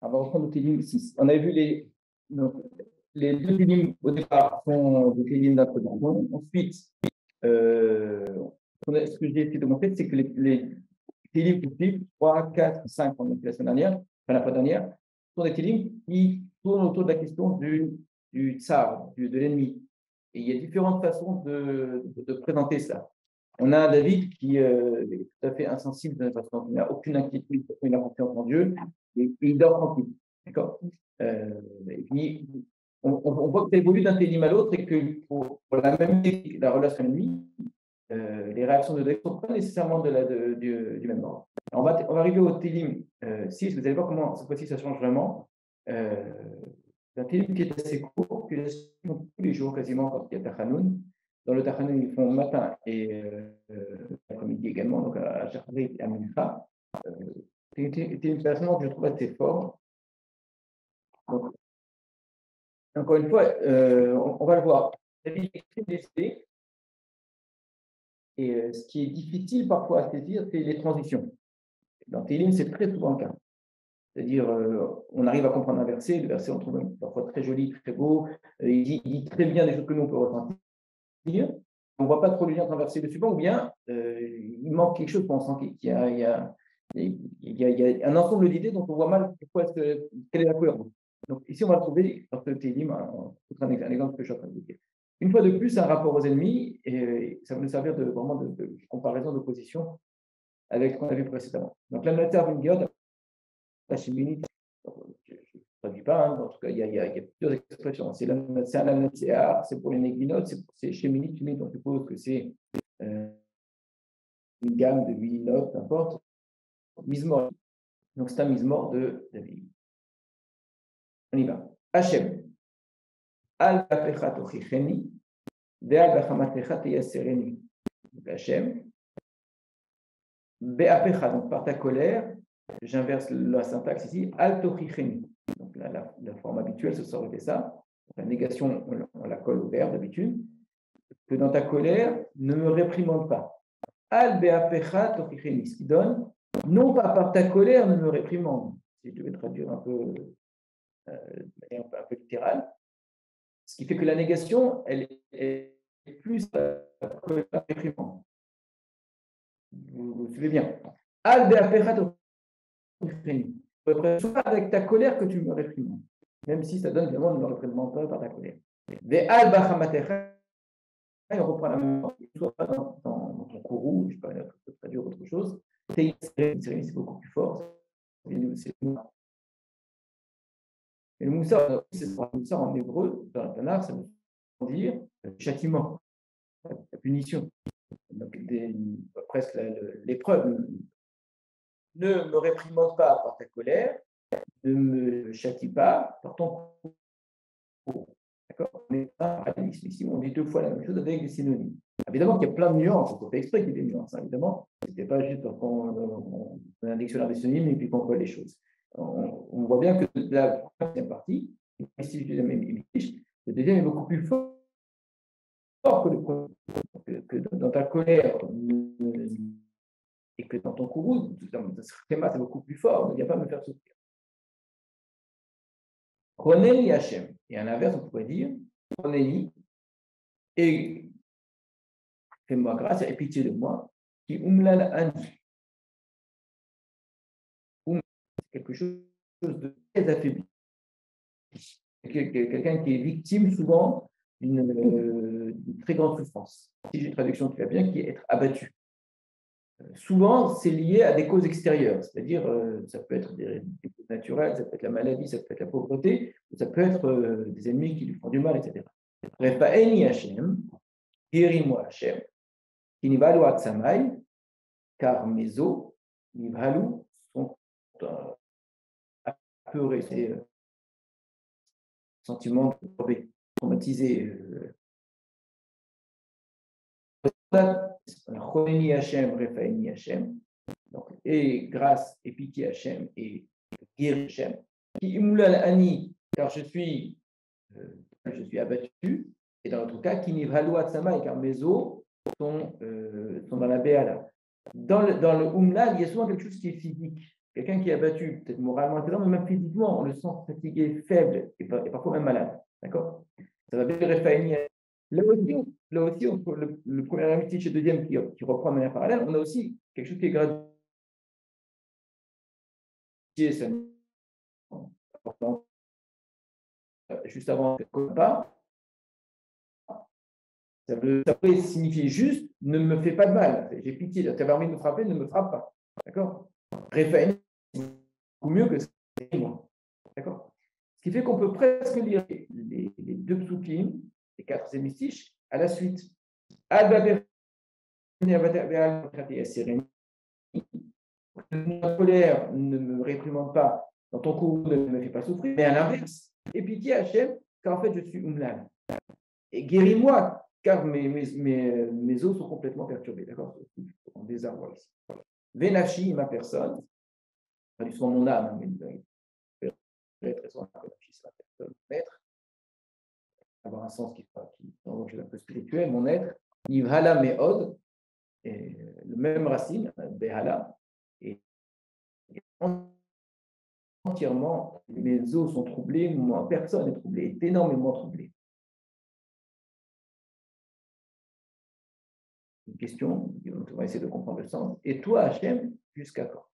On va reprendre le Télim 6. On avait vu donc, les deux Télim au départ sont des Télim d'introduction. Ensuite, ce que j'ai essayé de montrer, c'est que les Télim qui suivent, 3, 4, 5, on a fait la semaine dernière, enfin la fois dernière, sont des Télim qui tournent autour de la question du tsar, de l'ennemi. Et il y a différentes façons de présenter ça. On a David qui est tout à fait insensible parce qu'il n'a aucune inquiétude, il a confiance en Dieu et il dort tranquille. D'accord et puis, on voit que ça évolue d'un télim à l'autre et que pour la même la relation ennemie, les réactions de David ne sont pas nécessairement du même ordre. On va arriver au télim 6, vous allez voir comment cette fois-ci ça change vraiment. C'est un télim qui est assez court, que tous les jours quasiment quand il y a Tachanoun. Dans le Tachanoun, ils font matin et l'après-midi également, donc à Shachrit et à Mincha. C'est une personne que je trouve assez fort. Donc, encore une fois, on va le voir. David est très blessé. Et ce qui est difficile parfois à saisir, c'est les transitions. Dans Télim, c'est très souvent le cas. C'est-à-dire, on arrive à comprendre un verset, le verset, on trouve parfois très joli, très beau, il dit très bien des choses que nous, on peut ressentir. On ne voit pas trop le lien entre un verset et le suivant, ou bien il manque quelque chose, on sent qu'il y a un ensemble d'idées dont on voit mal quelle est la cohérence. Donc ici, on va le trouver dans ce Télim, un exemple que je suis en train de vous dire. Une fois de plus, c'est un rapport aux ennemis, et ça va nous servir vraiment de comparaison, d'opposition avec ce qu'on a vu précédemment. Donc la matière Vingyod, la chimie, je ne traduis pas, en tout cas, il y a plusieurs expressions. C'est un anatéar, c'est pour les néglinotes, c'est chez Minit, on suppose que c'est une gamme de 8 notes, n'importe. Mismor. Donc c'est un mismor de David. On y va. Hachem. Al bafechat ochicheni, de al bachamatechat yasereni. Hachem. Be'apechat, donc par ta colère, j'inverse la syntaxe ici, al tochicheni. Donc la forme habituelle, ce serait ça. La négation, on la colle au verbe d'habitude. Que dans ta colère, ne me réprimande pas. Al be'apechat ochicheni, ce qui donne, non pas par ta colère, ne me réprimande. Si je devais traduire un peu de manière un peu littérale. Ce qui fait que la négation, elle est plus que la réprimande. Vous suivez bien. Al be'apechat ochicheni. Soit avec ta colère que tu me réprimandes, même si ça donne évidemment ne me réprimande pas par ta colère. Ve'al bachamatecha, on reprend la même chose, soit dans ton courroux, je ne sais pas, peut traduire autre chose. C'est beaucoup plus fort. Et le moussard, en hébreu, dans la Tanakh, ça veut dire châtiment, la punition. Donc, presque l'épreuve. Ne me réprimande pas par ta colère, ne me châtie pas par ton courroux. D'accord? Mais ici, on dit deux fois la même chose avec des synonymes. Évidemment qu'il y a plein de nuances, on fait exprès qu'il y ait des nuances, évidemment. Ce n'était pas juste qu'on a un dictionnaire des synonymes et puis qu'on colle les choses. On voit bien que la première partie, le deuxième est beaucoup plus fort que le premier. Que dans ta colère et que dans ton courroux, ce schéma, c'est beaucoup plus fort, ne viens pas me faire souffrir. Roneli Hachem. Et à l'inverse, on pourrait dire Roneli et fais-moi grâce et pitié de moi, qui umlal ani. C'est quelque chose de très affaibli. Quelqu'un qui est victime souvent d'une très grande souffrance. Si j'ai une traduction qui va bien, qui est être abattu. Souvent, c'est lié à des causes extérieures, c'est-à-dire ça peut être des causes naturelles, ça peut être la maladie, ça peut être la pauvreté, ou ça peut être des ennemis qui lui font du mal, etc. Refaeni Hashem, guéris-moi Hashem, qui nivalu atsamai, car mes os, nivalu, sont apeurés, c'est sentiment de traumatisé. Choneni Hashem, Refaeni Hashem. Donc, et grâce et pitié Hashem et guéris Hashem. Qui imulal ani, car je suis abattu. Et dans notre cas, qui nivhalu atzamai, car mes os sont dans la béala. Dans le umlal, il y a souvent quelque chose qui est physique. quelqu'un qui est abattu, peut-être moralement, etc., mais même physiquement, on le sent fatigué, faible et parfois même malade. D'accord? Ça va bien le référer. Là aussi entre le premier amitié et le deuxième qui reprend de manière parallèle, on a aussi quelque chose qui est gratuit. C'est important. Juste avant le pas, ça peut signifier juste ne me fais pas de mal. J'ai pitié. Tu avais envie de me frapper, ne me frappe pas. D'accord? Référer, c'est beaucoup mieux que c'est moi. D'accord? Ce qui fait qu'on peut presque lire les deux psukim, les quatre hémistiches, à la suite. La colère ne me réprimande pas, dans ton cou ne me fait pas souffrir, mais à l'inverse. Et pitié, Hachem, car en fait, je suis umlan. Et guéris-moi, car mes os sont complètement perturbés. D'accord? En désarroi ici. Vénachi, ma personne, pas du tout mon âme, mais être son âme, c'est la personne, mon être, avoir un sens qui est un peu spirituel, mon être, Ivhala Meod, et le même racine, Behala, et entièrement, mes os sont troublés, moi, personne n'est troublé, est énormément troublé. Une question, on va essayer de comprendre le sens. Et toi, Hachem, jusqu'à quand?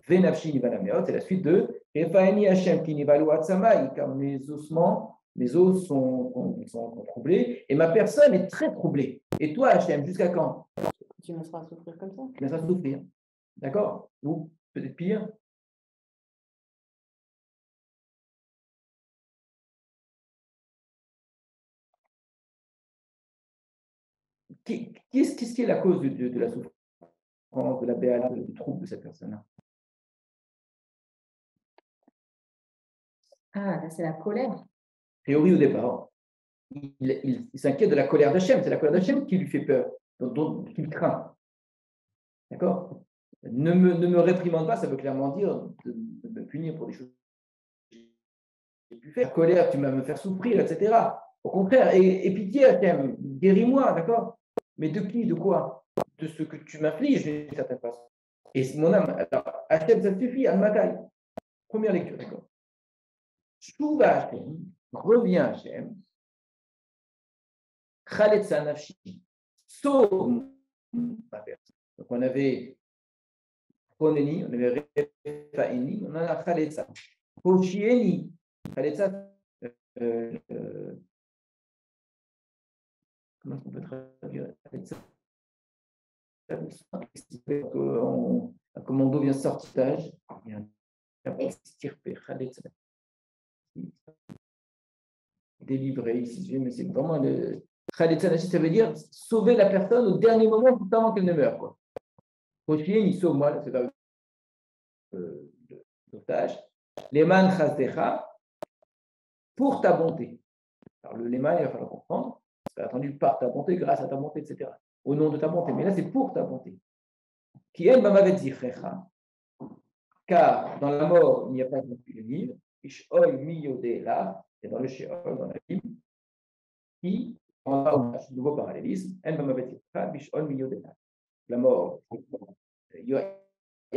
C'est la suite de Refaeni Hachem Kinivalu Atzamai, car mes ossements, mes os sont troublés et ma personne est très troublée. Et toi, Hachem, jusqu'à quand? Tu me feras souffrir comme ça? Tu me feras souffrir. D'accord? Ou peut-être pire. Qu'est-ce qui est la cause de la souffrance, de la béala, du trouble de cette personne-là? Ah, là, c'est la colère. A priori, au départ, il s'inquiète de la colère d'Hachem. C'est la colère d'Hachem qui lui fait peur, qu'il craint. D'accord? Ne me réprimande pas, ça veut clairement dire de me punir pour des choses que j'ai pu faire. La colère, tu vas me faire souffrir, etc. Au contraire, et pitié, Hachem, guéris-moi, d'accord? Mais de qui, de quoi? De ce que tu m'affliges d'une certaine façon. Et mon âme, alors, Hachem, ça suffit, Al-Matai. Première lecture, d'accord? Chouva Hachem, reviens Hachem, Khaletsa Nafshi, sauve ma personne. Donc on avait Koneni, on avait Refaeni, on a Khaletsa. Hoshieni, Khaletsa, comment est-ce qu'on peut traduire Khaletsa? Un commando vient sortir, il y a un extirpé, Khaletsa. Délivré ici, mais c'est vraiment le Khaletsa Nashi, ça veut dire sauver la personne au dernier moment tout avant qu'elle ne meure. Quoi. Hoshieni, il sauve moi, c'est pas l'otage. Leman Chazdecha, pour ta bonté. Alors, le Leman, il va falloir comprendre. C'est attendu par ta bonté, grâce à ta bonté, etc. Au nom de ta bonté. Mais là, c'est pour ta bonté. Qui est Mamavet Zichrecha. Car dans la mort, il n'y a pas de punir. Ishol Miyodela, et dans le Sheol, dans la Bible, qui, en un nouveau parallélisme, En Mamavet Zichrecha, Bishol Miyodela. La mort, il n'y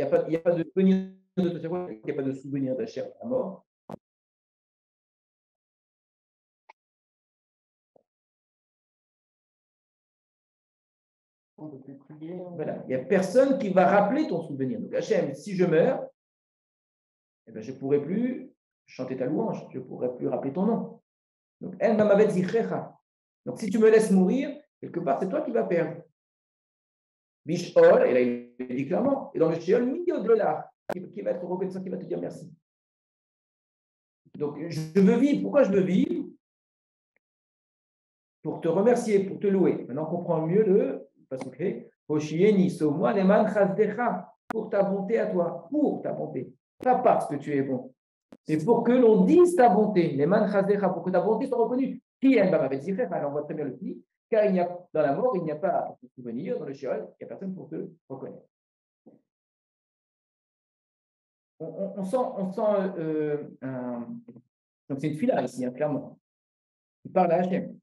a pas de souvenir de savoir, il n'y a pas de souvenir d'Hachem à la mort. Voilà. Il n'y a personne qui va rappeler ton souvenir. Donc, Hachem, si je meurs, eh ben, je ne pourrai plus chanter ta louange, je ne pourrai plus rappeler ton nom. Donc, El Mamavet Zichrecha. Donc, si tu me laisses mourir, quelque part, c'est toi qui vas perdre. Bishol, et là, il dit clairement, et dans le Sheol, Miyodela, qui va être reconnaissant, qui va te dire merci. Donc, je veux vivre. Pourquoi je veux vivre? Pour te remercier, pour te louer. Maintenant, on comprend mieux le pasuk. Hoshieni, sauve-moi, leman chazdecha, pour ta bonté à toi, pour ta bonté. Pas parce que tu es bon. C'est pour que l'on dise ta bonté. Leman chazdecha, pour que ta bonté soit reconnue. Qui est Mamavet Zichrecha? Alors, on voit très bien le qui, car il y a, dans la mort, il n'y a pas de souvenir, dans le Sheol, il n'y a personne pour te reconnaître. On sent Donc c'est une fila ici, hein, clairement. Il parle à Hachem.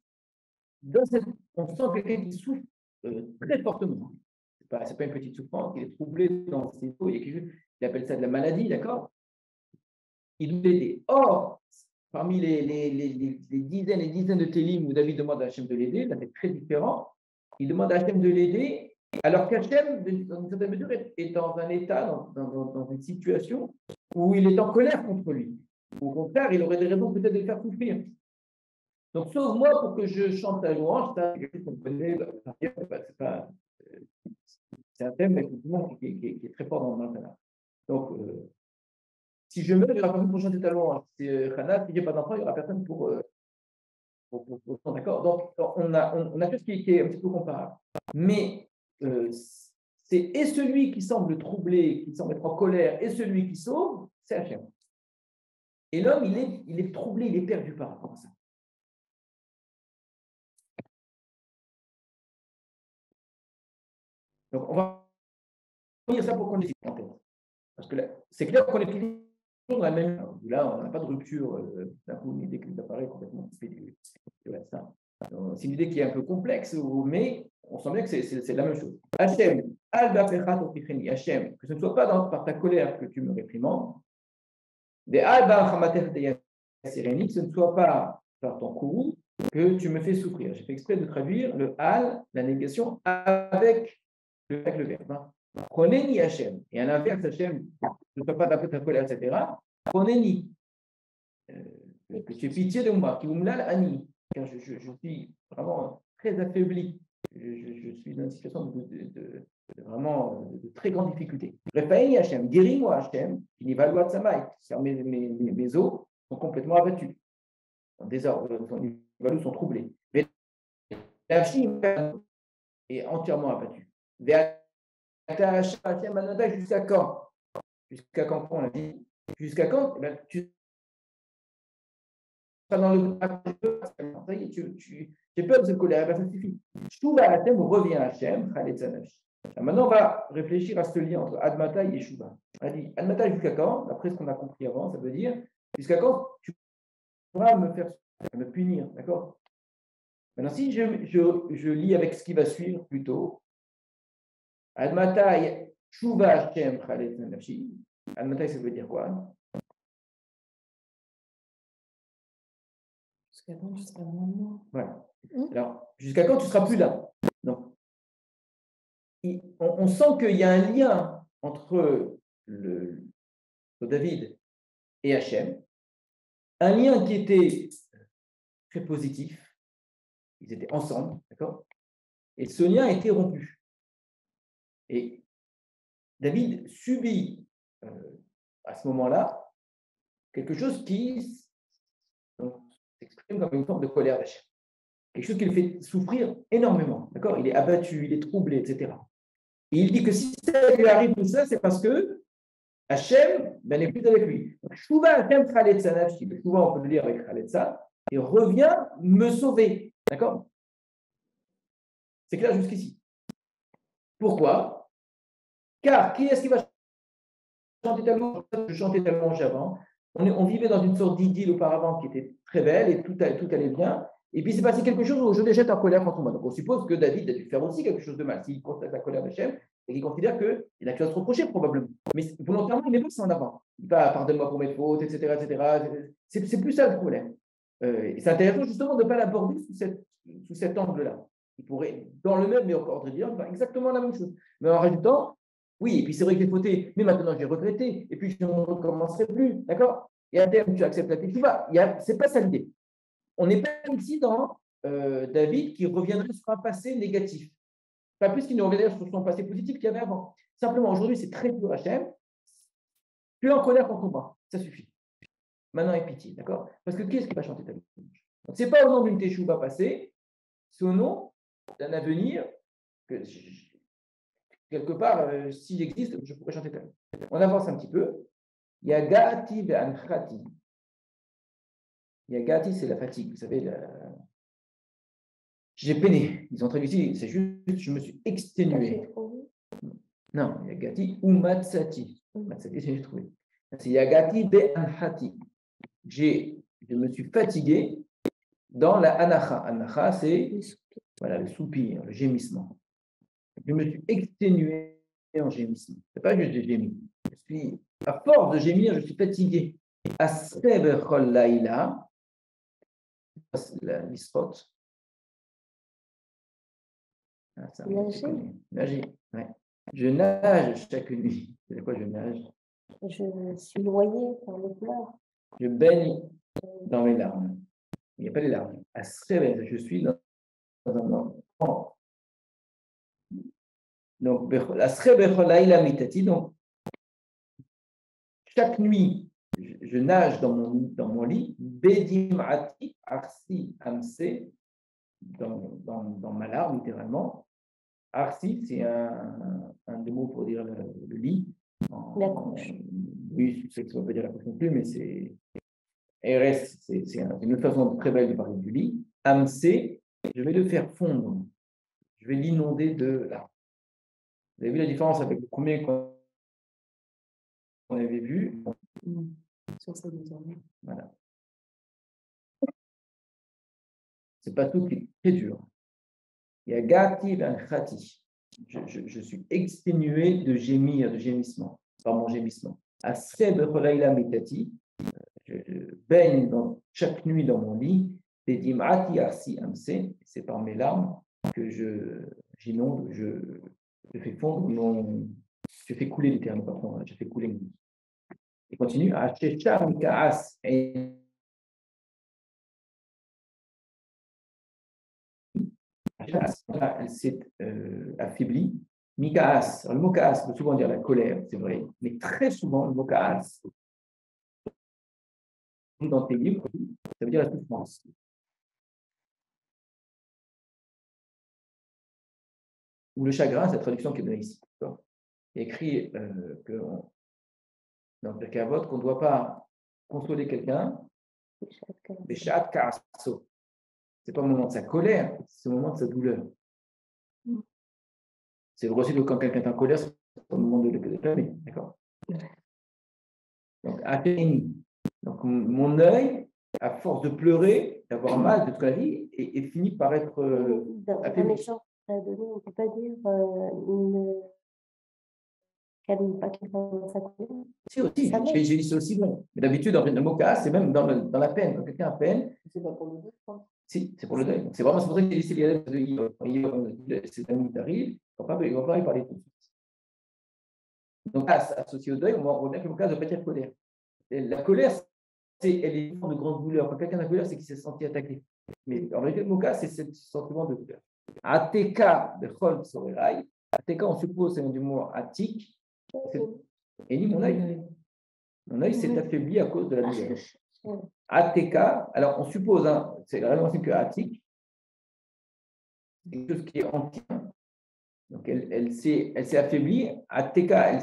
Dans cette, on sent quelqu'un qui souffre très fortement. C'est pas une petite souffrance, il est troublé dans ses eaux, il appelle ça de la maladie, d'accord? Il veut l'aider. Or, parmi les dizaines et dizaines de télim où David demande à Hachem de l'aider, là c'est très différent. Il demande à Hachem de l'aider, alors qu'Hachem, dans une certaine mesure, est dans un état, dans une situation où il est en colère contre lui. Au contraire, il aurait des raisons peut-être de le faire souffrir. Donc, sauve-moi pour que je chante la louange, ça, c'est quelque chose qu'on connaît, c'est un thème effectivement qui est très fort dans le Tanakh. Donc, si je meurs, il n'y aura personne pour chanter ta louange. Si Hana, si je n'ai pas d'enfant, il n'y aura personne pour d'accord. Donc, on a tout ce qui est un petit peu comparable. Mais c'est et celui qui semble troublé, qui semble être en colère, et celui qui sauve, c'est Hachem. Et l'homme, il est troublé, il est perdu par rapport à ça. Donc, on va dire ça pour qu'on ait en tête. Parce que là, c'est clair qu'on est toujours dans la même. Là, on n'a pas de rupture. D'un coup, une idée qui nous apparaît complètement. C'est une idée qui est un peu complexe, mais on sent bien que c'est la même chose. Hachem, Hachem, que ce ne soit pas par ta colère que tu me réprimandes, que ce ne soit pas par ton courroux que tu me fais souffrir. J'ai fait exprès de traduire le al, la négation, avec le verbe. Prenez-ni Hachem. Et à l'inverse, Hachem, ne soit pas d'après ta colère, etc. Prenez-ni. Que tu aies pitié de moi, qui umlal ani. Car je suis vraiment très affaibli. Je suis dans une situation vraiment de très grande difficulté. Refaïni Hachem, guéris-moi Hachem, qui n'y va loin de Samaï, car mes os sont complètement abattus. En désordre, mes os sont troublés. Mais Hachem est entièrement abattu. Jusqu'à quand? Jusqu'à quand on a dit? Jusqu'à quand? Tu dans le ça y est, j'ai peur de cette colère, ça suffit. Shouva Hachem revient à Hachem, maintenant, on va réfléchir à ce lien entre Admatai et Shouva. On a dit Admatai jusqu'à quand? D'après ce qu'on a compris avant, ça veut dire jusqu'à quand tu pourras me punir, d'accord? Maintenant, si je lis avec ce qui va suivre plutôt, Admatai Shouva Hachem Admatai, ça veut dire quoi? Jusqu'à quand tu seras loin de moi? Voilà. Alors, jusqu'à quand tu ne seras plus là? Donc, on sent qu'il y a un lien entre David et Hachem, un lien qui était très positif. Ils étaient ensemble, d'accord? Et ce lien a été rompu. Et David subit à ce moment-là quelque chose qui s'exprime comme une forme de colère d'Hachem. Quelque chose qui le fait souffrir énormément, d'accord? Il est abattu, il est troublé, etc. Et il dit que si ça lui arrive tout ça, c'est parce que Hachem n'est plus avec lui. Shouva Hachem Khaletza Nafshi, souvent on peut le lire avec Khaletza, et revient me sauver, d'accord? C'est clair jusqu'ici. Pourquoi? Car qui est-ce qui va chanter tellement? Je chantais tellement avant. On vivait dans une sorte d'idylle auparavant qui était très belle et tout allait bien. Et puis, c'est passé quelque chose où je déjette en colère contre moi. Donc, on suppose que David a dû faire aussi quelque chose de mal. S'il constate la colère d'Hachem et qu'il considère qu'il a quelque chose à se reprocher, probablement. Mais volontairement, il n'est pas ça en avant. Il ne va pardonne-moi pour mes fautes, etc. C'est plus ça le problème. Et c'est intéressant justement de ne pas l'aborder sous cet angle-là. Il pourrait, dans le même, mais encore dire, exactement la même chose. Mais en rajoutant, oui, et puis c'est vrai que j'ai fauté, mais maintenant j'ai regretté, et puis je ne recommencerai plus. D'accord? Et à terme, tu acceptes la teshuva. Ce n'est pas ça l'idée. On n'est pas ici dans David qui reviendrait sur un passé négatif. Pas plus qu'il ne reviendrait sur son passé positif qu'il y avait avant. Simplement, aujourd'hui, c'est très dur Hachem. Tu es en colère contre moi. Ça suffit. Maintenant, aie pitié. D'accord? Parce que qui est-ce qui va chanter ta louange? Donc, ce n'est pas au nom d'une teshuva passée, c'est au nom d'un avenir que, quelque part, si j'existe, je pourrais chanter ta louange. On avance un petit peu. Yagati ve'anchati. Yagati, c'est la fatigue. Vous savez, j'ai peiné. Ils ont traduit ici, c'est juste, je me suis exténué. Non, Yagati ou Matsati. Matsati, c'est j'ai trouvé. C'est Yagati be'anhati. J'ai je me suis fatigué dans la anacha. Anacha, c'est voilà, le soupir, le gémissement. Je me suis exténué en gémissement. Ce n'est pas juste de gémir. À force de gémir, je suis fatigué. Asre bechol laïla, l'isrot. Nager. Ouais. Je nage chaque nuit. C'est quoi je nage? Je suis noyée par le pleurs. Je baigne dans mes larmes. Il n'y a pas les larmes. Je suis dans un enfant. Donc, donc, chaque nuit, je nage dans mon lit, Bedimati, Arsi, Amse, dans ma larme, littéralement. Arsi, c'est un des mots pour dire le lit. La couche. Oui, je sais que ça ne veut pas dire la couche non plus, mais c'est. RS, c'est une autre façon très belle de parler du lit. Amse, je vais le faire fondre. Je vais l'inonder de larmes. Vous avez vu la différence avec le premier qu'on avait vu? Sur ces deux journées. Voilà. C'est pas tout qui est très dur. Il y a Gati ben Khati. Je suis exténué de gémir, de gémissement, par mon gémissement. Asreb Kholaïla Mitati. Je baigne chaque nuit dans mon lit. Bedimati Arsi Amse. C'est par mes larmes que j'inonde, je fais fondre je fais couler les termes, pardon, je fais couler mon lit. Et continue. Ashesha Mikaas. Elle s'est affaiblie. Mikaas, le mot kaas veut souvent dire la colère, c'est vrai, mais très souvent le mot kaas, dans tes livres, ça veut dire la souffrance. Ou le chagrin, c'est la traduction qui est donnée ici. Il est écrit dans le Pirkei Avot qu'on ne doit pas consoler quelqu'un, Beshat Kaaso. Ce n'est pas au moment de sa colère, c'est au moment de sa douleur. C'est vrai aussi que quand quelqu'un est en colère, c'est au moment de le calmer. D'accord? Donc, Athénie. Donc, mon œil, à force de pleurer, d'avoir mal de toute la vie, et finit par être affaibli. On ne peut pas dire ne calme pas quelqu'un dans sa colère. Si, aussi, j'ai dit ça aussi, bon. Mais d'habitude, en fait, le mot cas, c'est même dans la peine. Quand quelqu'un a peine. C'est pas pour le deuil, je pense. Si, c'est pour le deuil. C'est pour ça qu'il dit c'est un qui arrive, il ne va pas y parler tout de suite. Donc, associé au deuil, on voit bien que le cas ne veut pas dire colère. Et la colère, elle est une forme de grande douleur. Quand quelqu'un a colère, c'est qu'il s'est senti attaqué. Mais en réalité, le moka, c'est ce sentiment de douleur. Ateka de Chol Sorerai. Ateka, on suppose, c'est du mot atik. Et ni mon œil. Mon œil s'est affaibli à cause de la douleur. Ateka, alors on suppose, hein, c'est vraiment aussi que atik, c'est quelque chose qui est ancien. Donc elle s'est affaiblie. Ateka,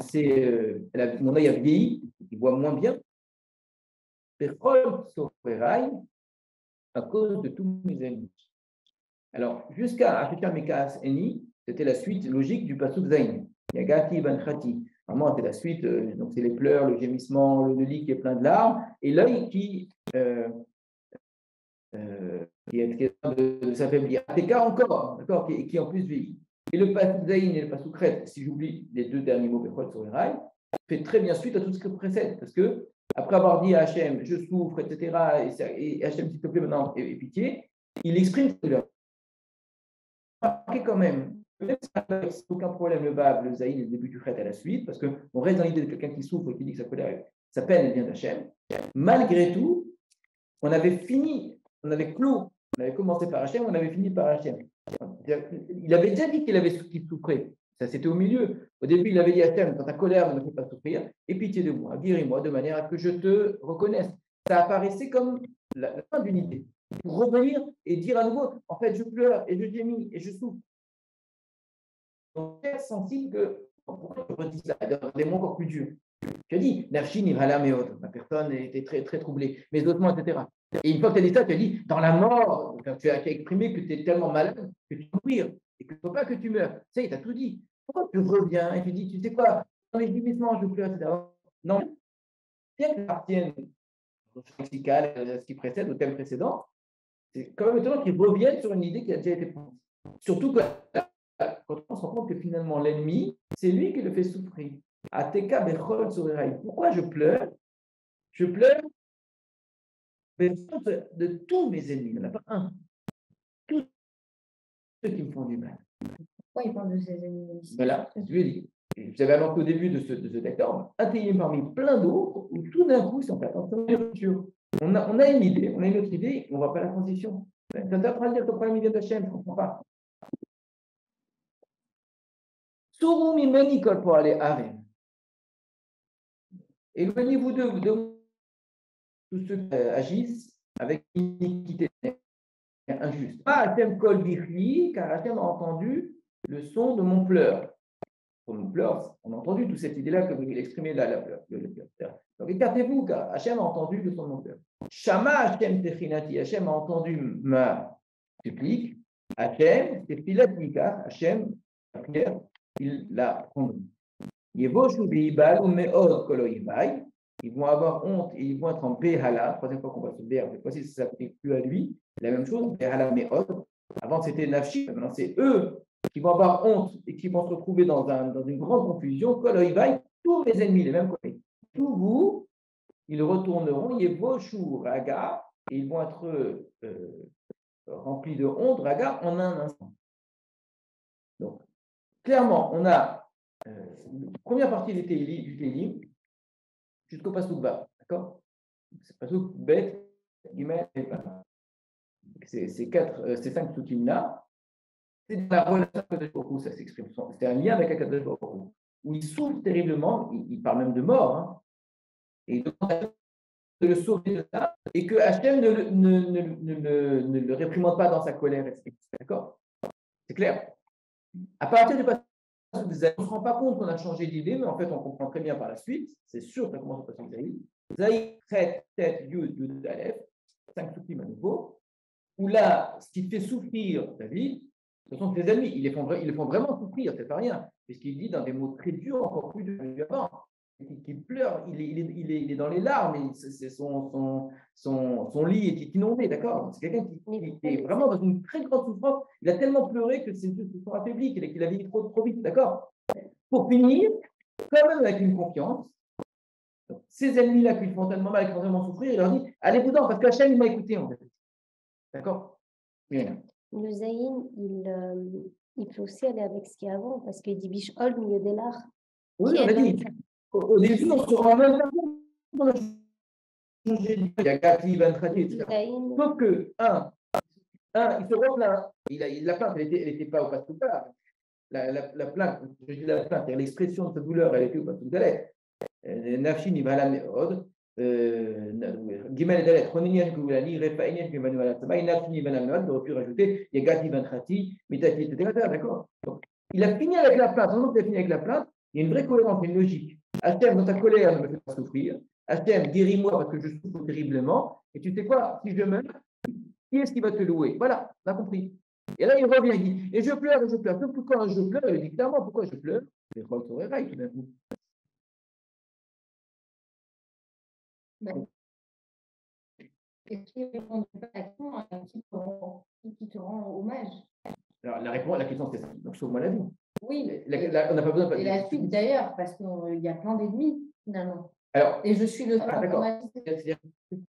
mon œil a vieilli, il voit moins bien. À cause de tous mes ennemis. Alors, jusqu'à Afrika Mekas Eni, c'était la suite logique du Pasuk Zain. Yagati Ban Khati. Vraiment, c'est la suite, donc c'est les pleurs, le gémissement, le lit qui est plein de larmes, et l'œil qui est en train de s'affaiblir. Ateka encore, d'accord, qui en plus vieillit. Et le Pasuk Zain et le Pasuk Kret, si j'oublie les deux derniers mots, Bechol sur les rails, fait très bien suite à tout ce qui précède, parce que après avoir dit à Hachem, je souffre, etc., et Hachem, s'il te plaît, maintenant, et pitié, il exprime cette douleur. Remarquez quand même aucun problème, le Bab, le Zaïn et le début du Khet à la suite, parce qu'on reste dans l'idée de quelqu'un qui souffre et qui dit que sa colère, sa peine, elle vient d'Hachem. Malgré tout, on avait commencé par Hachem, on avait fini par Hachem. Il avait déjà dit qu'il souffrait. Ça, c'était au milieu. Au début, il avait dit à Hachem, quand ta colère ne me fait pas souffrir, aie pitié de moi, guéris-moi de manière à que je te reconnaisse. Ça apparaissait comme la fin d'une idée. Pour revenir et dire à nouveau, en fait, je pleure et je gémis et je souffre. Donc, c'est sensible que, pourquoi je redis ça, des mots encore plus durs. Tu as dit, Nafshin Irhala Meod, la personne était très, très troublée, mes ossements, etc. Et une fois que tu as dit ça, tu as dit, dans la mort, tu as exprimé que tu es tellement malade que tu peux mourir et qu'il ne faut pas que tu meurs. Ça y est, tu as tout dit. Pourquoi tu reviens et tu dis, tu sais quoi, dans les gémissements, je pleure, etc. Non, bien que ça appartienne lexical, ce qui précède, au thème précédent, c'est quand même étonnant qu'ils reviennent sur une idée qui a déjà été prise. Surtout quand on se rend compte que finalement, l'ennemi, c'est lui qui le fait souffrir. Ateka bechol sorerai. Pourquoi je pleure? Je pleure de tous mes ennemis. Il n'y en a pas un. Tous ceux qui me font du mal. Pourquoi il parle de ses ennemis ici? Voilà, je lui ai dit. Vous avez annoncé au début de ce texte, un télim parmi plein d'autres, où tout d'un coup, sans faire attention à la rupture. On a une idée, on a une autre idée, on ne voit pas la transition. Ça t'apprend à dire que ton problème vient d'Hachem, je ne comprends pas. Sourou mimeni kol pour aller à éloignez-vous de tous ceux qui agissent avec iniquité injuste. Pas Hachem kol bichli, car Hachem a entendu le son de mon pleur. Pour mon pleur, on a entendu toute cette idée-là que vous exprimez là, le pleur. Donc écartez-vous, car Hachem a entendu le son de mon pleur. Shama Hachem techinati, Hachem a entendu ma supplique. Hachem, c'est Pilat Mika, Hachem, la prière, il l'a compris. Ils vont avoir honte et ils vont être en Béhala. Troisième fois qu'on va se bér, cette fois-ci, ça ne s'applique plus à lui. La même chose, Béhala Me'od. Avant, c'était Nafshi, maintenant, c'est eux qui vont avoir honte et qui vont se retrouver dans une grande confusion. Koloïvaï, tous mes ennemis, les mêmes côtés. Tous vous, ils retourneront, Yevoshu Raga, et ils vont être remplis de honte, Raga, en un instant. Donc, clairement, on a la première partie du Télim jusqu'au Passouk bas, d'accord? C'est Passouk bête, guillemets, ces 5 Psukim-là, c'est dans la relation avec Kadosh, ça s'exprime. C'est un lien avec Kadosh Baruch, où il souffre terriblement, il parle même de mort, hein, et il demande de le sauver de ça, et que Hachem ne le réprimande pas dans sa colère, etc. D'accord? C'est clair. À partir du Passouk, on ne se rend pas compte qu'on a changé d'idée, mais en fait, on comprend très bien par la suite. C'est sûr que ça commence par Zaïd. Zaïd, Tête, Yud, Aleph, 5 Psukim à nouveau, où là, ce qui fait souffrir David, ce sont ses ennemis. Ils les font vraiment souffrir, c'est pas rien, puisqu'il dit dans des mots très durs, encore plus durs qu'avant. Il pleure, il est dans les larmes, son lit est inondé, d'accord? C'est quelqu'un qui est vraiment dans une très grande souffrance. Il a tellement pleuré que ses yeux se sont affaiblis, qu'il a vécu trop vite, d'accord? Pour finir, quand même avec une confiance, ces ennemis-là qui font tellement mal, qui font tellement souffrir, il leur dit, allez-vous-en, parce qu'Hachem, il m'a écouté, en fait. D'accord? Bien. Le Zayin, il peut aussi aller avec ce qu'il y a avant, parce qu'il dit Bishol, milieu des lards. Oui, on a dit. Au début, on se rend même pas compte qu'on a changé. Il y a Gati, Ben Tradi, etc. Sauf que, il se rend là. La plainte, elle n'était pas au Passoukar. La plainte, je dis la plainte, l'expression de sa douleur, elle était au Passoukar. Nafshi ni Bahala Meod. Gimel Dalet, Roninian Goulani, Refainian Emmanuel Atzama, Nafshi ni Bahala Meod, j'aurais pu rajouter, il y a Gati, Ben Tradi, Mitati, etc. D'accord? Il a fini avec la plainte. Pendant qu'il a fini avec la plainte, il y a une vraie cohérence, une logique. Hachem, dans ta colère, ne me fais pas souffrir. Hachem, guéris-moi parce que je souffre terriblement. Et tu sais quoi? Si je meurs, qui est-ce qui va te louer? Voilà, on a compris. Et là, il revient, il dit, et je pleure, et je pleure. Sauf que quand je pleure, il dit clairement, pourquoi je pleure? C'est quoi tout d'un coup. Est-ce qu'il répond à qui te rend hommage? Alors, la question, c'est ça. Donc, sauve-moi la vie. Oui, on n'a pas besoin de. Et la suite d'ailleurs, parce qu'il y a plein d'ennemis, finalement. Alors, et je suis le seul. D'accord. Tu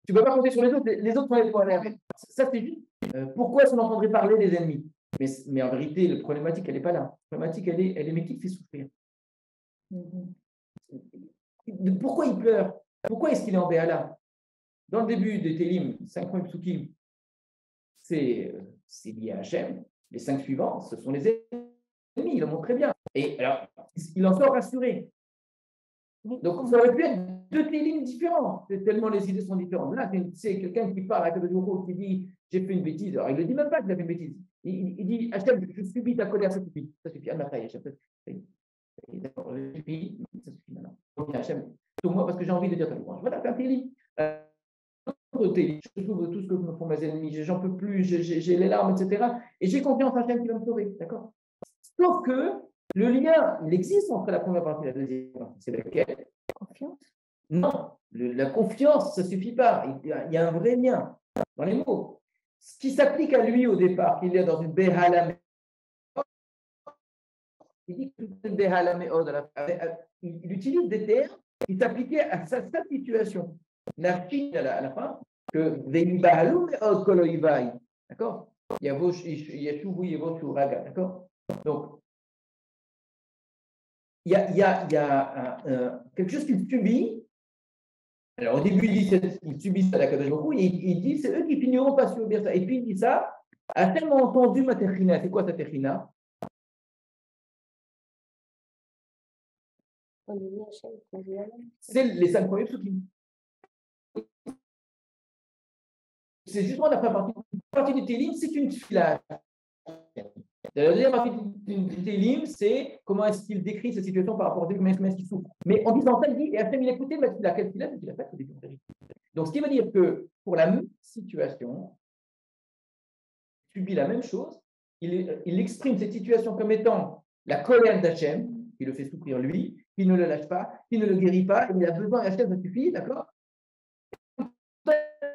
ne peux pas compter sur les autres. Les autres vont aller pour aller. Ça, c'est juste. Pourquoi est-ce qu'on entendrait parler des ennemis? Mais en vérité, la problématique, elle n'est pas là. La problématique, elle est mais qui te fait souffrir? Pourquoi il pleure? Pourquoi est-ce qu'il est en Béala? Dans le début des Télim, 5 points Psukim, c'est lié à Hachem. Les 5 suivants, ce sont les ennemis, il le montre très bien. Et alors, il en sort rassuré. Donc, ça aurait pu être 2 Télim différents, tellement les idées sont différentes. Là, c'est quelqu'un qui parle à Kadosh Baruch Hu, qui dit j'ai fait une bêtise. Alors, il ne le dit même pas qu'il a fait une bêtise. Il dit Hachem, je subis ta colère, ça suffit. Ça suffit. Hachem, d'accord, ça suffit maintenant. Hachem, moi parce que j'ai envie de dire ta louange. Voilà, c'est un Télim. Je trouve tout ce que me font mes ennemis, j'en peux plus, j'ai les larmes, etc. Et j'ai confiance en Hachem qui va me sauver, d'accord? Sauf que le lien, il existe entre la première partie et la deuxième partie. C'est laquelle? Confiance? Non, La confiance, ça ne suffit pas. Il y a un vrai lien dans les mots. Ce qui s'applique à lui au départ, qu'il est dans une Behala, il dit que une Behala Meod, il utilise des termes qui s'appliquaient à sa situation. Narkin à la fin, que Veibahalou Meod Koloïvaï. D'accord? D'accord? Donc, il y a quelque chose qu'il subit. Alors, au début, il subit ça, la Kadosh Baruch Hu, et il dit c'est eux qui finiront par subir ça. Et puis, il dit ça, a tellement entendu ma techina. C'est quoi ta techina? C'est les 5 premiers psukim. C'est justement la première partie du Télim, c'est une tefila. La deuxième partie du Télim, c'est comment est-ce qu'il décrit cette situation par rapport à comment est-ce qu'il souffre. Mais en disant ça, il dit, et après il écoutait la quelle tefila, c'est qu'il a fait au début. Donc, ce qui veut dire que pour la même situation, il subit la même chose, il exprime cette situation comme étant la colère d'Hachem, qui le fait souffrir lui, qui ne le lâche pas, qui ne le guérit pas, il a besoin d'Hachem, ça suffit, d'accord?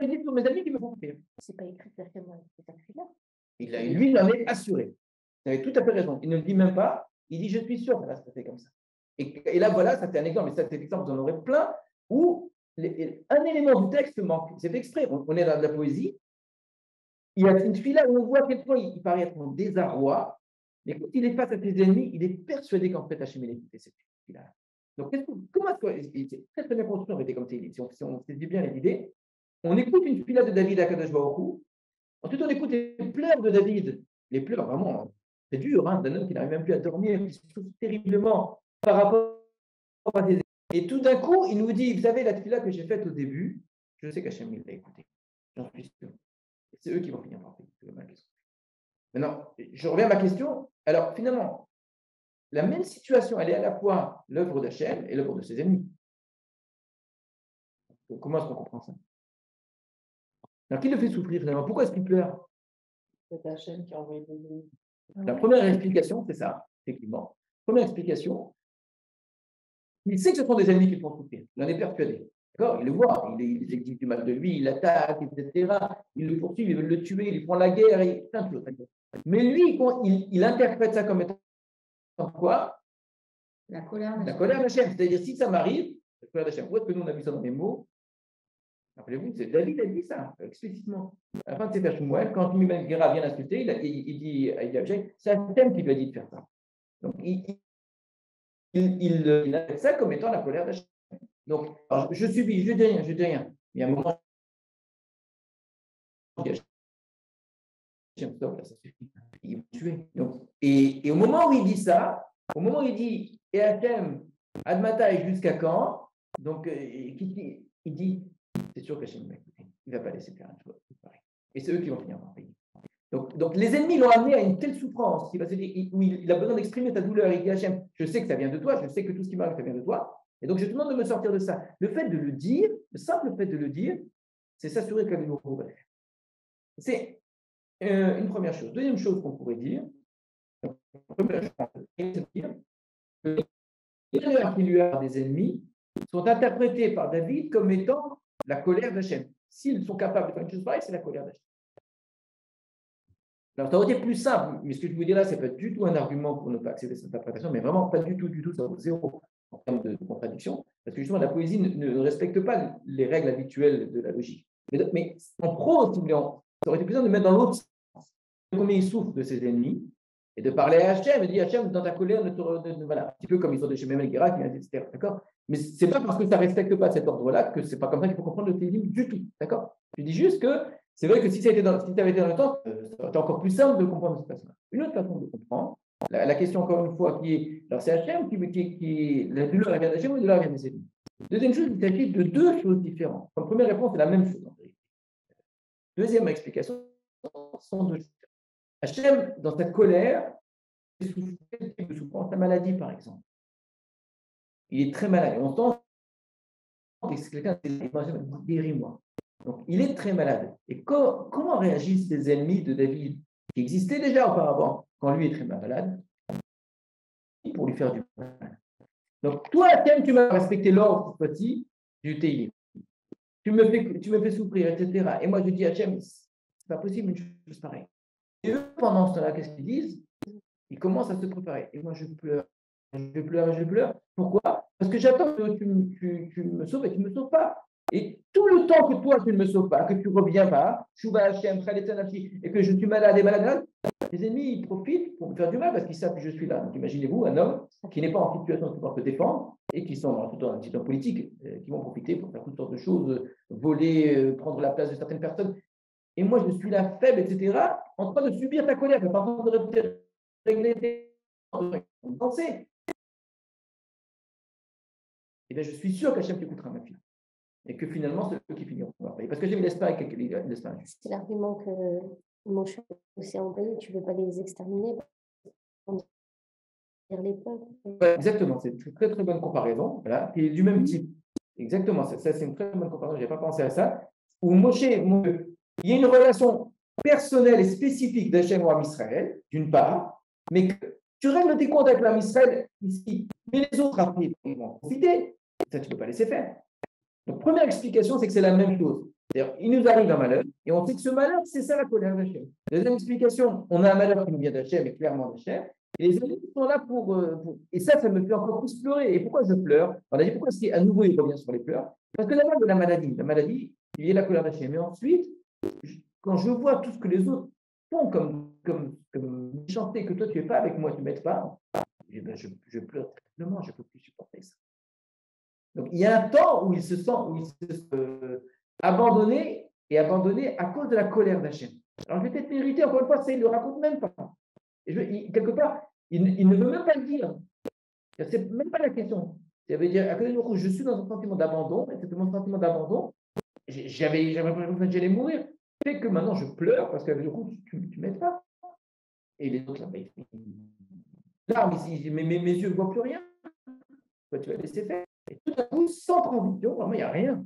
Il dit pour mes amis qui me font souffrir. C'est pas écrit exactement cette tefila. Lui, il en est assuré. Vous avez tout à fait raison. Il ne le dit même pas, il dit je suis sûr que ça va se passer comme ça. Et là, voilà, ça c'est un exemple, mais ça, cet exemple, vous en aurez plein, où un élément du texte manque. C'est fait exprès. On est dans de la poésie. Il y a une fille là où on voit à quel point il paraît être en désarroi, mais quand il est face à ses ennemis, il est persuadé qu'en fait, Hachem, il écoutait cette fille-là. Donc, comment est-ce que. C'est très, très bien construit en fait, comme si on saisit bien les idées. On écoute une fille là de David à Kadosh Baruch Hu. Ensuite, on écoute les pleurs de David. Les pleurs, vraiment, c'est dur, hein, d'un homme qui n'arrive même plus à dormir, qui souffre terriblement par rapport à ses ennemis. Et tout d'un coup, il nous dit, vous savez, la fille-là que j'ai faite au début, je sais qu'Hachem, il l'a écouté. J'en suis sûr. C'est eux qui vont finir par payer. Maintenant, je reviens à ma question. Alors, finalement, la même situation, elle est à la fois l'œuvre d'Hachem et l'œuvre de ses ennemis. Donc, comment est-ce qu'on comprend ça? Alors, qui le fait souffrir finalement? Pourquoi est-ce qu'il pleure? C'est Hachem qui a envoyé des ennemis. La première explication, c'est ça, effectivement. Première explication, il sait que ce sont des ennemis qui le font souffrir. Il en est persuadé. D'accord? Il le voit, il dit du mal de lui, il l'attaque, etc. Il le poursuit, il veut le tuer, il prend la guerre, et plein de choses. Mais lui, il interprète ça comme étant quoi? La colère d'Hachem. C'est-à-dire, si ça m'arrive, la colère d'Hachem. Où est-ce que nous, on a vu ça dans les mots? Rappelez-vous, c'est David a dit ça, explicitement. À la fin de Sefer Shmuel, quand Mimel Guerra vient l'insulter, il dit à Hachem, c'est Hachem qui lui a dit de faire ça. Donc, il a fait ça comme étant la colère d'Hachem. Donc, alors, je subis, je dis rien. Il y a un moment, ça suffit, il va me tuer. Donc, et au moment où il dit ça, au moment où il dit, et Hachem, Admata et jusqu'à quand? Donc, il dit, c'est sûr qu'Hachem va écouter. Il ne va pas laisser faire une chose. Et c'est eux qui vont finir par payer. Donc, les ennemis l'ont amené à une telle souffrance où il a besoin d'exprimer sa douleur. Il dit Hachem, je sais que ça vient de toi, je sais que tout ce qui m'arrive, ça vient de toi. Et donc, je te demande de me sortir de ça. Le fait de le dire, le simple fait de le dire, c'est s'assurer qu'elle nous va faire. C'est une première chose. Deuxième chose qu'on pourrait dire, c'est dire que les malheurs qui lui a des ennemis sont interprétés par David comme étant la colère d'Hachem. S'ils sont capables de faire une chose pareille, c'est la colère d'Hachem. Alors, ça aurait été plus simple, mais ce que je vous dis là, ce n'est pas du tout un argument pour ne pas accepter cette interprétation, mais vraiment pas du tout, ça vaut zéro en termes de contradiction, parce que justement, la poésie ne respecte pas les règles habituelles de la logique. Mais en prose, ça aurait été plus simple de mettre dans l'autre sens combien il souffre de ses ennemis, et de parler à Hachem, et de dire Hachem, dans ta colère, voilà, un petit peu comme ils sont de chez Memel Guéra, qui etc. D'accord? Mais ce n'est pas parce que ça ne respecte pas cet ordre-là que ce n'est pas comme ça qu'il faut comprendre le Télim du tout. D'accord? Je dis juste que c'est vrai que si ça avait été dans le temps, ça aurait été encore plus simple de comprendre cette façon-là. Une autre façon de comprendre, la question encore une fois qui est, alors c'est Hachem qui la douleur vient d'Hachem ou la douleur vient des ennemis. Deuxième chose, il s'agit de deux choses différentes. Comme première réponse, c'est la même chose en vérité. Deuxième explication, sont deux choses. Hachem, dans cette colère, il souffre la maladie, par exemple. Il est très malade. On sent que c'est quelqu'un qui dit guéris-moi. Donc, il est très malade. Et comment réagissent les ennemis de David, qui existaient déjà auparavant, quand lui est très malade, pour lui faire du mal? Donc, toi, Hachem, tu vas respecter l'ordre, cette fois-ci, du Télim. tu me fais souffrir, etc. Et moi, je dis à Hachem, c'est pas possible une chose pareille. Et eux, pendant ce temps-là, qu'est-ce qu'ils disent? Ils commencent à se préparer. Et moi, je pleure, je pleure, je pleure. Pourquoi? Parce que j'attends que tu me sauves et tu ne me sauves pas. Et tout le temps que toi, tu ne me sauves pas, que tu ne reviens pas, Chouba Hachem, et que je suis malade et malade, les ennemis, ils profitent pour me faire du mal parce qu'ils savent que je suis là. Donc, imaginez-vous un homme qui n'est pas en situation de pouvoir se défendre et qui sont tout dans un système politique, qui vont profiter pour faire toutes sortes de choses, voler, prendre la place de certaines personnes. Et moi, je suis là faible, etc., en train de subir ta colère, par contre, de régler tes pensées. Eh bien, je suis sûr qu'Hachem t'écoutera, ma fille. Et que finalement, c'est eux qui finiront par payer. Parce que je ne me laisse pas avec les laisse pas. C'est l'argument que mon chef aussi a employé. Tu ne veux pas les exterminer pour dire les peuples. Ouais, exactement, c'est une très très bonne comparaison. Voilà, qui est du même type. Exactement, ça c'est une très bonne comparaison. Je n'avais pas pensé à ça. Où Moshe, il y a une relation personnelle et spécifique d'Hachem à Israël, d'une part, mais que tu règles tes comptes avec l'âme Israël ici, mais les autres après, ils vont en profiter. Ça, tu ne peux pas laisser faire. Donc, première explication, c'est que c'est la même chose. C'est-à-dire, il nous arrive un malheur, et on sait que ce malheur, c'est ça la colère d'Hachem. Deuxième explication, on a un malheur qui nous vient d'Hachem, et clairement d'Hachem, et les ennemis sont là pour. Et ça me fait encore plus pleurer. Et pourquoi je pleure? On a dit pourquoi à nouveau il revient sur les pleurs? Parce que d'abord de la maladie, il y a la colère d'Hachem. Mais ensuite, quand je vois tout ce que les autres font comme méchanceté, que toi tu n'es pas avec moi, tu ne m'aides pas, je pleure tellement, je ne peux plus supporter ça. Donc, il y a un temps où il se sent abandonné à cause de la colère d'Hachem. Alors, je vais peut-être mériter, encore une fois, il ne le raconte même pas. Et quelque part, il ne veut même pas le dire. Ce n'est même pas la question. Ça veut dire, à côté de nous, je suis dans un sentiment d'abandon, et c'est mon sentiment d'abandon, j'avais l'impression que j'allais mourir. Fait que maintenant, je pleure parce que du coup, tu ne m'aides pas. Et les autres, là, mes yeux ne voient plus rien. Toi, tu vas laisser faire. Et tout à coup, sans transition, vraiment, il n'y a rien.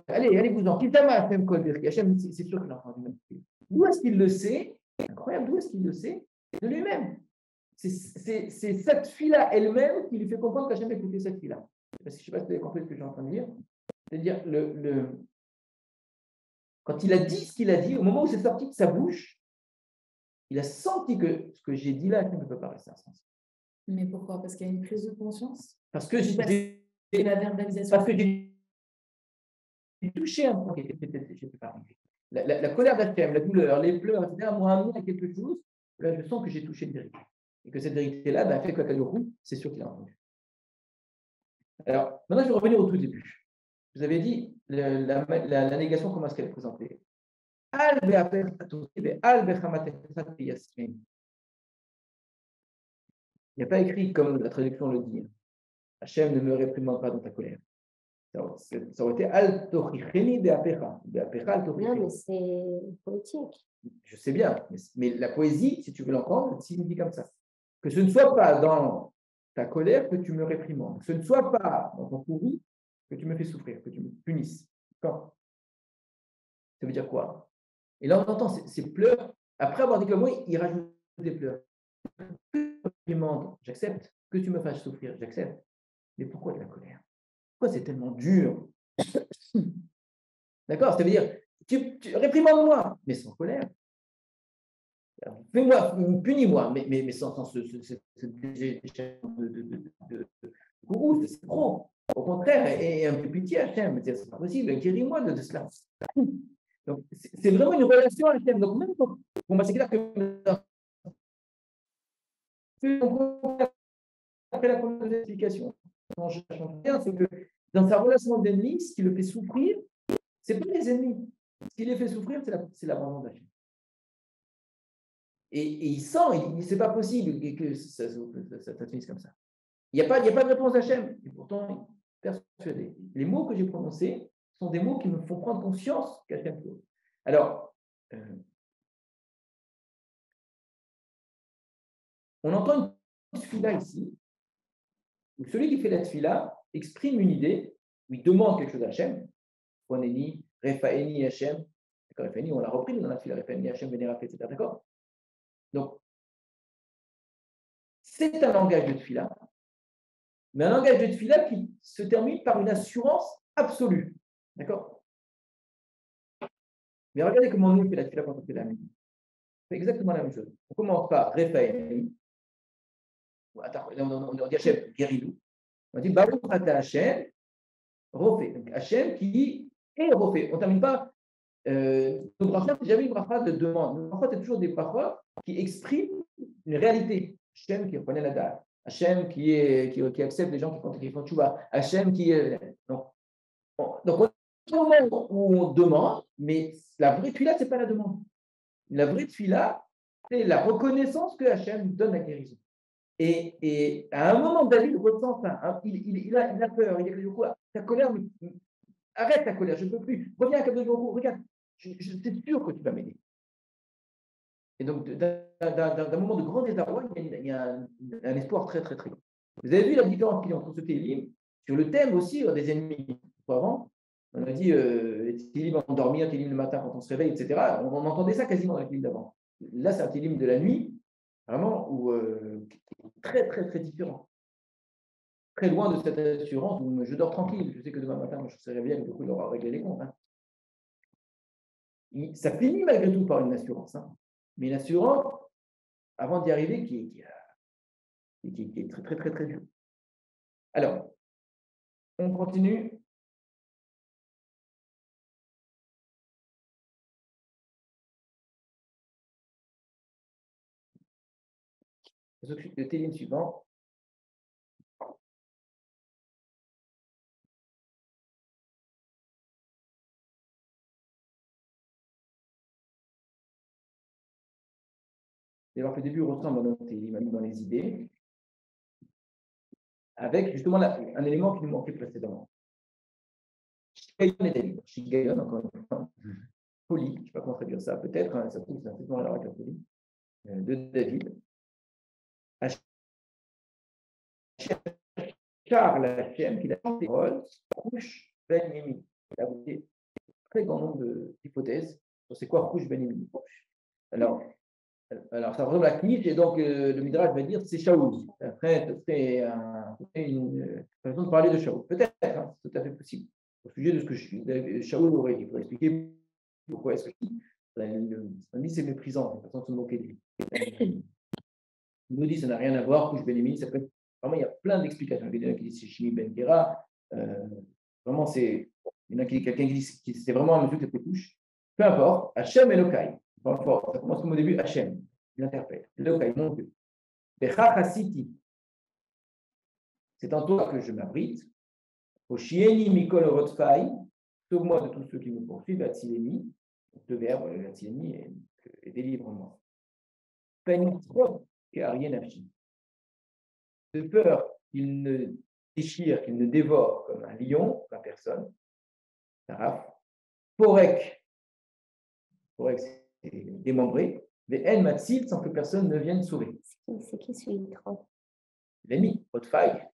Allez, vous-en. C'est sûr qu'il a entendu. D'où est-ce qu'il le sait? Incroyable, d'où est-ce qu'il le sait? De lui-même. C'est cette fille-là elle-même qui lui fait comprendre qu'Hachem a écouté cette fille-là. Je ne sais pas si vous avez compris ce que j'ai en train de dire. C'est-à-dire, quand il a dit ce qu'il a dit, au moment où c'est sorti de sa bouche, il a senti que ce que j'ai dit là, Hachem ne peut pas rester insensé. Mais pourquoi? Parce qu'il y a une prise de conscience? Parce que la verbalisation. Parce que j'ai touché un point qui était peut-être, je ne sais pas, la colère d'Hachem, la douleur, les pleurs, etc., m'ont amené à quelque chose. Là, je sens que j'ai touché une vérité. Et que cette vérité-là, fait qu'Akadourou, c'est sûr qu'il a entendu. Alors, maintenant, je vais revenir au tout début. Vous avez dit la négation, comment est-ce qu'elle est présentée? Il n'y a pas écrit comme la traduction le dit. Hachem ne me réprimande pas dans ta colère. Ça aurait été Al-Tochicheni be'apecha. Non, mais c'est poétique. Je sais bien, mais la poésie, si tu veux l'entendre, elle signifie comme ça. Que ce ne soit pas dans ta colère que tu me réprimandes. Que ce ne soit pas dans ton courroux que tu me fais souffrir, que tu me punisses. D'accord? Ça veut dire quoi? Et là, on entend ces pleurs. Après avoir dit que le mot, il rajoute des pleurs. Que tu me réprimandes, j'accepte. Que tu me fasses souffrir, j'accepte. Mais pourquoi de la colère? Pourquoi c'est tellement dur? D'accord? Ça veut dire, réprimande-moi, mais sans colère. Fais-moi, punis-moi, mais sans ce gourou, c'est trop. Au contraire, et un peu pitié à Hachem, c'est pas possible, guéris-moi de cela. Donc, c'est vraiment une relation à Hachem. Donc, même pour moi, c'est clair que après la première explication, c'est que dans sa relation d'ennemi, ce qui le fait souffrir, ce n'est pas les ennemis. Ce qui les fait souffrir, c'est l'abandon d'Hachem. Et il sent, c'est pas possible que ça finisse comme ça. Il n'y a pas de réponse d'Hachem. Et pourtant, il est persuadé. Les mots que j'ai prononcés sont des mots qui me font prendre conscience qu'Hachem fait. Alors, on entend une tfila ici, où celui qui fait la tfila exprime une idée, où il demande quelque chose à Hachem. Poneni, Refaeni, Hachem. Refaeni, on l'a repris dans la tfila, Refaeni, Hachem, Vénérafe, etc. D'accord? Donc, c'est un langage de tfila, mais un langage de tfila qui se termine par une assurance absolue. D'accord? Mais regardez comment nous, on fait la tefila quand on fait la nuit. C'est exactement la même chose. On commence par Raphaël. On dit Hachem, guéris-nous. On dit Baruch Ata Hachem, Rofé. Donc Hachem qui est Rofé. On ne termine pas. Nos brachot, c'est jamais une bracha de demande. Nos brachot, c'est toujours des brachot qui expriment une réalité. Hachem qui reconnaît la dalle. Hachem qui accepte les gens qui font tchouva. Hachem qui est. Donc, au moment où on demande, mais la vraie tefila, ce n'est pas la demande. La vraie tefila, c'est la reconnaissance que Hachem donne la guérison. Et à un moment, David ressent ça. Il a peur. Il dit ta colère, arrête ta colère, je ne peux plus. Reviens à Kadosh Baruch Hu, regarde, je suis sûr que tu vas m'aider. Et donc, d'un moment de grand désarroi, il y a un espoir très, très, très grand. Vous avez vu la différence qu'il y a entre ce télim sur le thème aussi des ennemis. Avant, on a dit télim avant de dormir, télim le matin quand on se réveille, etc. On entendait ça quasiment dans la télim d'avant. Là, c'est un télim de la nuit, vraiment, où très, très, très différent. Très loin de cette assurance où je dors tranquille. Je sais que demain matin, je serai réveillé, du coup, il aura réglé les comptes. Hein. Ça finit malgré tout par une assurance. Hein. Mais une assurance, avant d'y arriver, qui est très, très, très, très dure. Alors, on continue. Le télim suivant. Alors que le début ressemble à notre télim dans les idées, avec justement un élément qui nous manquait précédemment. Shigayon et David. Shigayon, encore une fois, folie, je ne sais pas comment traduire ça, peut-être, hein, ça se trouve, c'est un peu dans la folie, de David. Car la Hachem, qui a fait parole, couche Ben Yemi. Il a avoué un très grand nombre d'hypothèses sur c'est quoi couche Ben Yemi. Alors, ça ressemble à Kish, et donc le Midrash va dire c'est Shaoul. Après, c'est une façon de parler de Shaoul. Peut-être, hein, c'est tout à fait possible. Au sujet de ce que Shaoul aurait dit, pour expliquer pourquoi est-ce que c'est méprisant, c'est une façon de se moquer de lui. Il nous dit ça n'a rien à voir, couche Ben Yemi, ça peut être. Vraiment, il y a plein d'explications. Il y en a qui disent c'est Shimi Ben Gera. Vraiment, il y en a quelqu'un qui dit que c'est vraiment un monsieur qui a fait couche. Peu importe, Hachem Elokai. Ça commence comme au début, Hachem. Il interprète. Elokai, mon Dieu. Bechachasiti. C'est en toi que je m'abrite. Oshieni Mikol Rotfai. Sauve-moi de tous ceux qui me poursuivent. Atsileni. Le verbe, Atsileni, et délivre-moi. Penitrot, Karienafshi. De peur qu'il ne déchire, qu'il ne dévore comme un lion, la personne. Porek, c'est démembré. Mais El Matsil, sans que personne ne vienne sauver. C'est qui celui-là? L'ennemi, votre faille.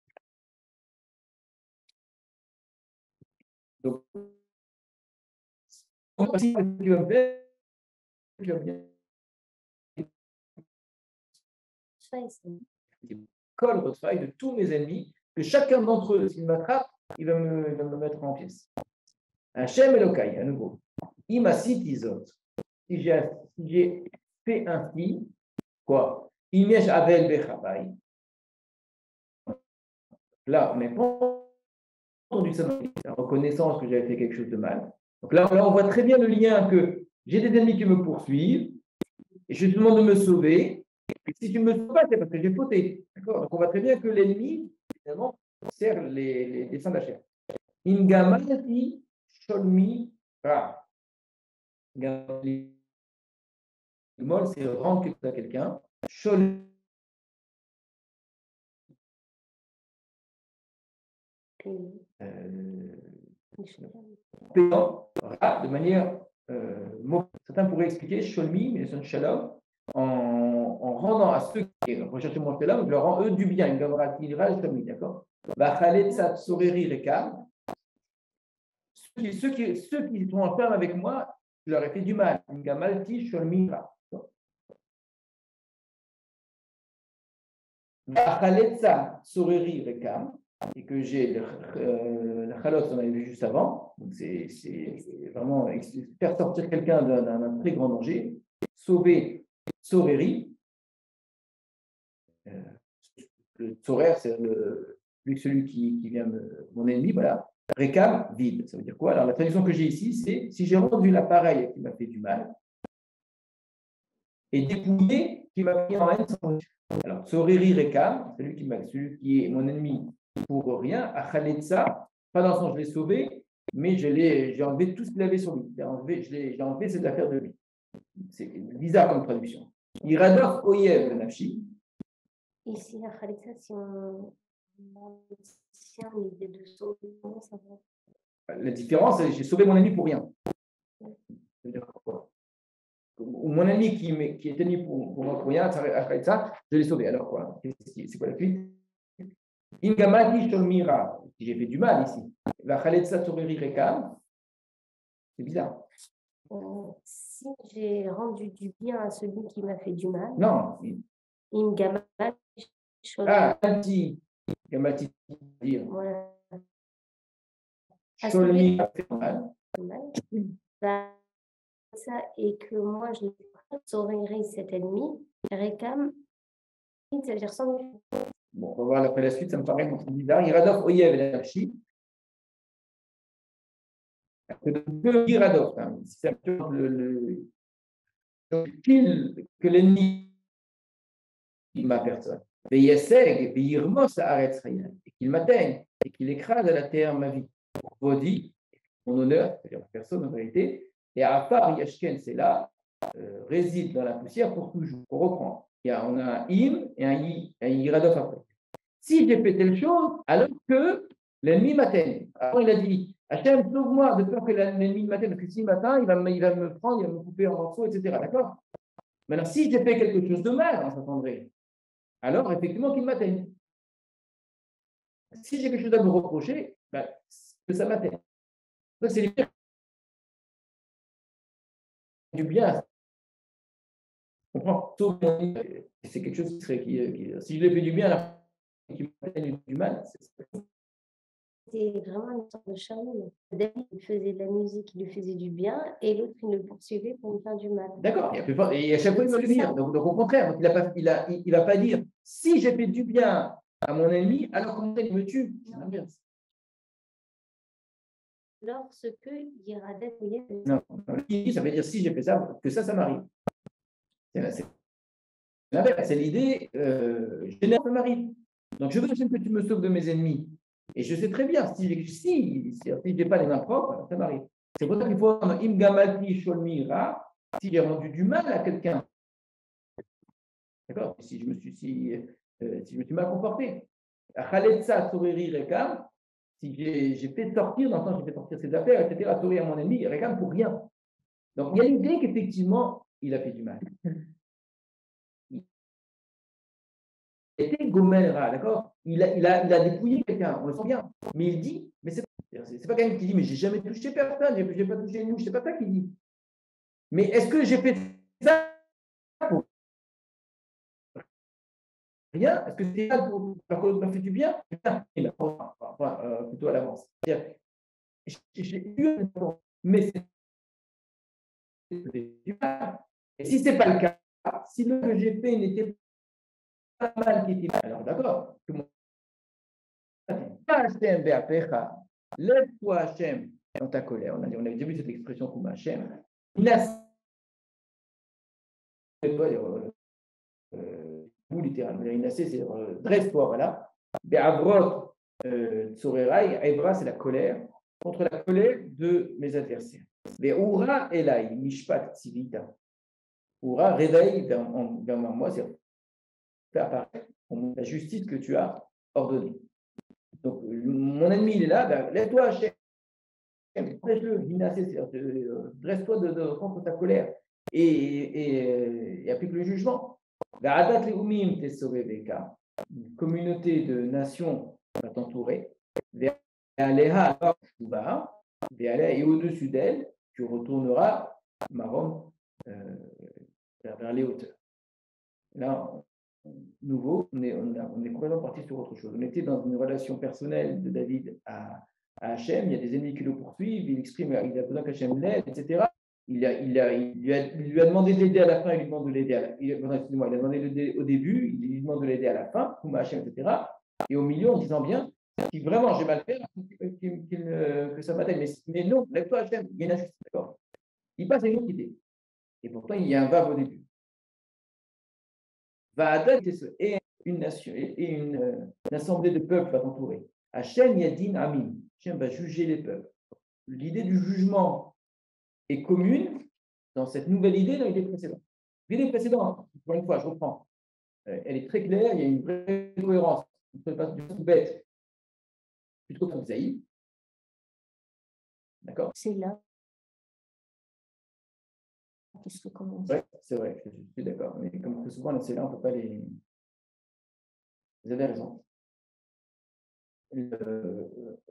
Donc, si tu vas me faire, tu vas bien. Colle votre faille de tous mes ennemis, que chacun d'entre eux, s'il m'attrape, il va me mettre en pièces. Hachem Elokai, à nouveau. Imasit Izot. Si j'ai fait ainsi, quoi? Imesh Avel Bechavai. Là, on n'est pas entendu ça dans la reconnaissance que j'avais fait quelque chose de mal. Donc là, on voit très bien le lien que j'ai des ennemis qui me poursuivent et je te demande de me sauver. Et si tu ne me sauves pas, c'est parce que j'ai fauté. D'accord? Donc on voit très bien que l'ennemi, finalement, sert les saints d'Hachem. Ingamalti Sholmi Ra. Le mol, c'est rendre quelque chose à quelqu'un. Sholmi. De manière certains pourraient expliquer Sholmi, mais c'est Shalom, en rendant à ceux qui recherchent mon Shalom, je leur rends eux du bien, une Gavratira et Sholmi, d'accord? Bachalet Soreri Rekam, ceux qui sont en ferme avec moi, je leur ai fait du mal, une Gamalti Sholmi Ra. Bachalet Soreri Rekam, et que j'ai la chalot, on avait vu juste avant, donc c'est vraiment faire sortir quelqu'un d'un très grand danger, sauver Soreri. Le Tzorer, c'est celui qui vient mon ennemi, voilà. Rekam, vide. Ça veut dire quoi? Alors, la traduction que j'ai ici, c'est si j'ai rendu l'appareil qui m'a fait du mal et dépouillé qui m'a mis en haine sans motif. Alors, Tsoreri Rekam, celui qui est mon ennemi pour rien, Achaletza, pas dans le sens je l'ai sauvé, mais j'ai enlevé tout ce qu'il avait sur lui. J'ai enlevé cette affaire de lui. C'est bizarre comme traduction. Iradof Oyev Nafshi. Ici, à Khalitsa, si on tient l'idée de sauver, comment ça va? La différence, c'est que j'ai sauvé mon ennemi pour rien. Ça veut dire quoi? Mon ennemi qui est ennemi pour moi pour rien, ça, je l'ai sauvé. Alors quoi? C'est quoi la suite? Ingamati Sholmira, si j'ai fait du mal ici. La Khaletsa Toreri Rekam, c'est bizarre. Si j'ai rendu du bien à celui qui m'a fait du mal, Non. Ingamati Ah, Gamati, dire. voilà. Sholmira fait mal. Ça, et que moi je sauverai cet ennemi, Rekam, ça veut dire sans lui. Bon, on va voir après la suite, ça me paraît bizarre. Iradof Oyev et Nafshi. Iradof, c'est un peu que l'ennemi ma personne. Et qu'il m'atteigne et qu'il écrase à la terre ma vie. Bodi, mon honneur, c'est-à-dire ma personne en réalité, et à part Yashken, c'est là, réside dans la poussière pour toujours. Pour reprendre. On a un im et un iradof après. Si j'ai fait telle chose, alors que l'ennemi m'atteigne. Avant, il a dit Hachem, sauve-moi de peur que l'ennemi m'atteigne, parce que s'il m'atteint, il va me prendre, il va me couper en morceaux, etc. D'accord? Maintenant, si j'ai fait quelque chose de mal, on s'attendrait. Alors, effectivement, qu'il m'atteigne. Si j'ai quelque chose à me reprocher, que ça m'atteigne. Ça, c'est du bien. On comprends? C'est quelque chose qui serait. Si je l'ai fait du bien, alors qu'il m'atteigne du mal, C'est vraiment une sorte de charme. David, il faisait de la musique, il lui faisait du bien, et l'autre, il le poursuivait pour lui faire du mal. D'accord, et à chaque fois, il va le dire. Donc, au contraire, il ne va pas dire si j'ai fait du bien à mon ennemi, alors qu'en fait, il me tue. C'est l'inverse. Lorsque Yiradef, Non, ça veut dire si j'ai fait ça, que ça m'arrive. C'est l'inverse, c'est l'idée, ça m'arrive. Donc, je veux que tu me sauves de mes ennemis. Et je sais très bien, si je n'ai pas les mains propres, ça m'arrive. C'est pour ça qu'il faut Imgamalti Sholmira, si j'ai rendu du mal à quelqu'un. D'accord? Si je me suis mal comporté. Khaletsa Toreri Rekam, si j'ai fait sortir, dans le sens j'ai fait sortir ses affaires, etc., Toreri à mon ennemi, Rekam pour rien. Donc, il y a l'idée qu'effectivement, il a fait du mal. Il était Gomelra, d'accord? Il a dépouillé quelqu'un, on le sent bien. Mais il dit, mais c'est pas quelqu'un qui dit, mais j'ai jamais touché personne, j'ai pas touché une mouche, c'est pas ça qu'il dit. Mais est-ce que j'ai fait ça pour rien? Est-ce que c'est ça pour que l'autre m'a fait du bien? Plutôt à l'avance. J'ai eu un temps, mais c'est du mal. Et si ce n'est pas le cas, si le que j'ai fait n'était pas mal, qui était mal, alors d'accord, lève-toi Hachem dans ta colère. On a déjà vu cette expression comme Hachem. Littéralement, c'est dresse-toi, voilà. Be'avrot tsorerai, Evra, c'est la colère, contre la colère de mes adversaires. Be'oura elai, mishpat tzivita. Oura, réveille vers moi, c'est faire apparaître la justice que tu as ordonnée. Donc, mon ennemi, il est là, lève-toi, Hachem. Dresse-toi contre ta colère et applique le jugement. Une communauté de nations va t'entourer. Et au-dessus d'elle, tu retourneras Marom vers les hauteurs. Là, nouveau, on est complètement parti sur autre chose. On était dans une relation personnelle de David à Hachem, il y a des ennemis qui le poursuivent, il exprime, il a besoin qu'Hachem l'aide, etc. Il lui a demandé de l'aider à la fin, il lui demande de l'aider il a demandé de l'aider au début, il lui demande de l'aider à la fin, Hachem, etc. Et au milieu, en disant bien, si vraiment j'ai mal fait, que ça m'atteigne. Mais non, lève-toi Hachem, il y a une injustice, d'accord. Il passe à une autre idée. Et pourtant, il y a un vav au début. Va'adat et une nation et une assemblée de peuples va t'entourer. Hachem Yadin Amin. Hachem va juger les peuples. L'idée du jugement est commune dans cette nouvelle idée dans l'idée précédente. L'idée précédente, encore une fois, je reprends, elle est très claire, il y a une vraie cohérence. On ne peut pas du tout bête, plutôt comme Isaïe. D'accord. C'est là qui se recommence. Oui, c'est vrai, je suis d'accord. Mais comme très souvent, c'est là, on ne peut pas les. Vous avez raison.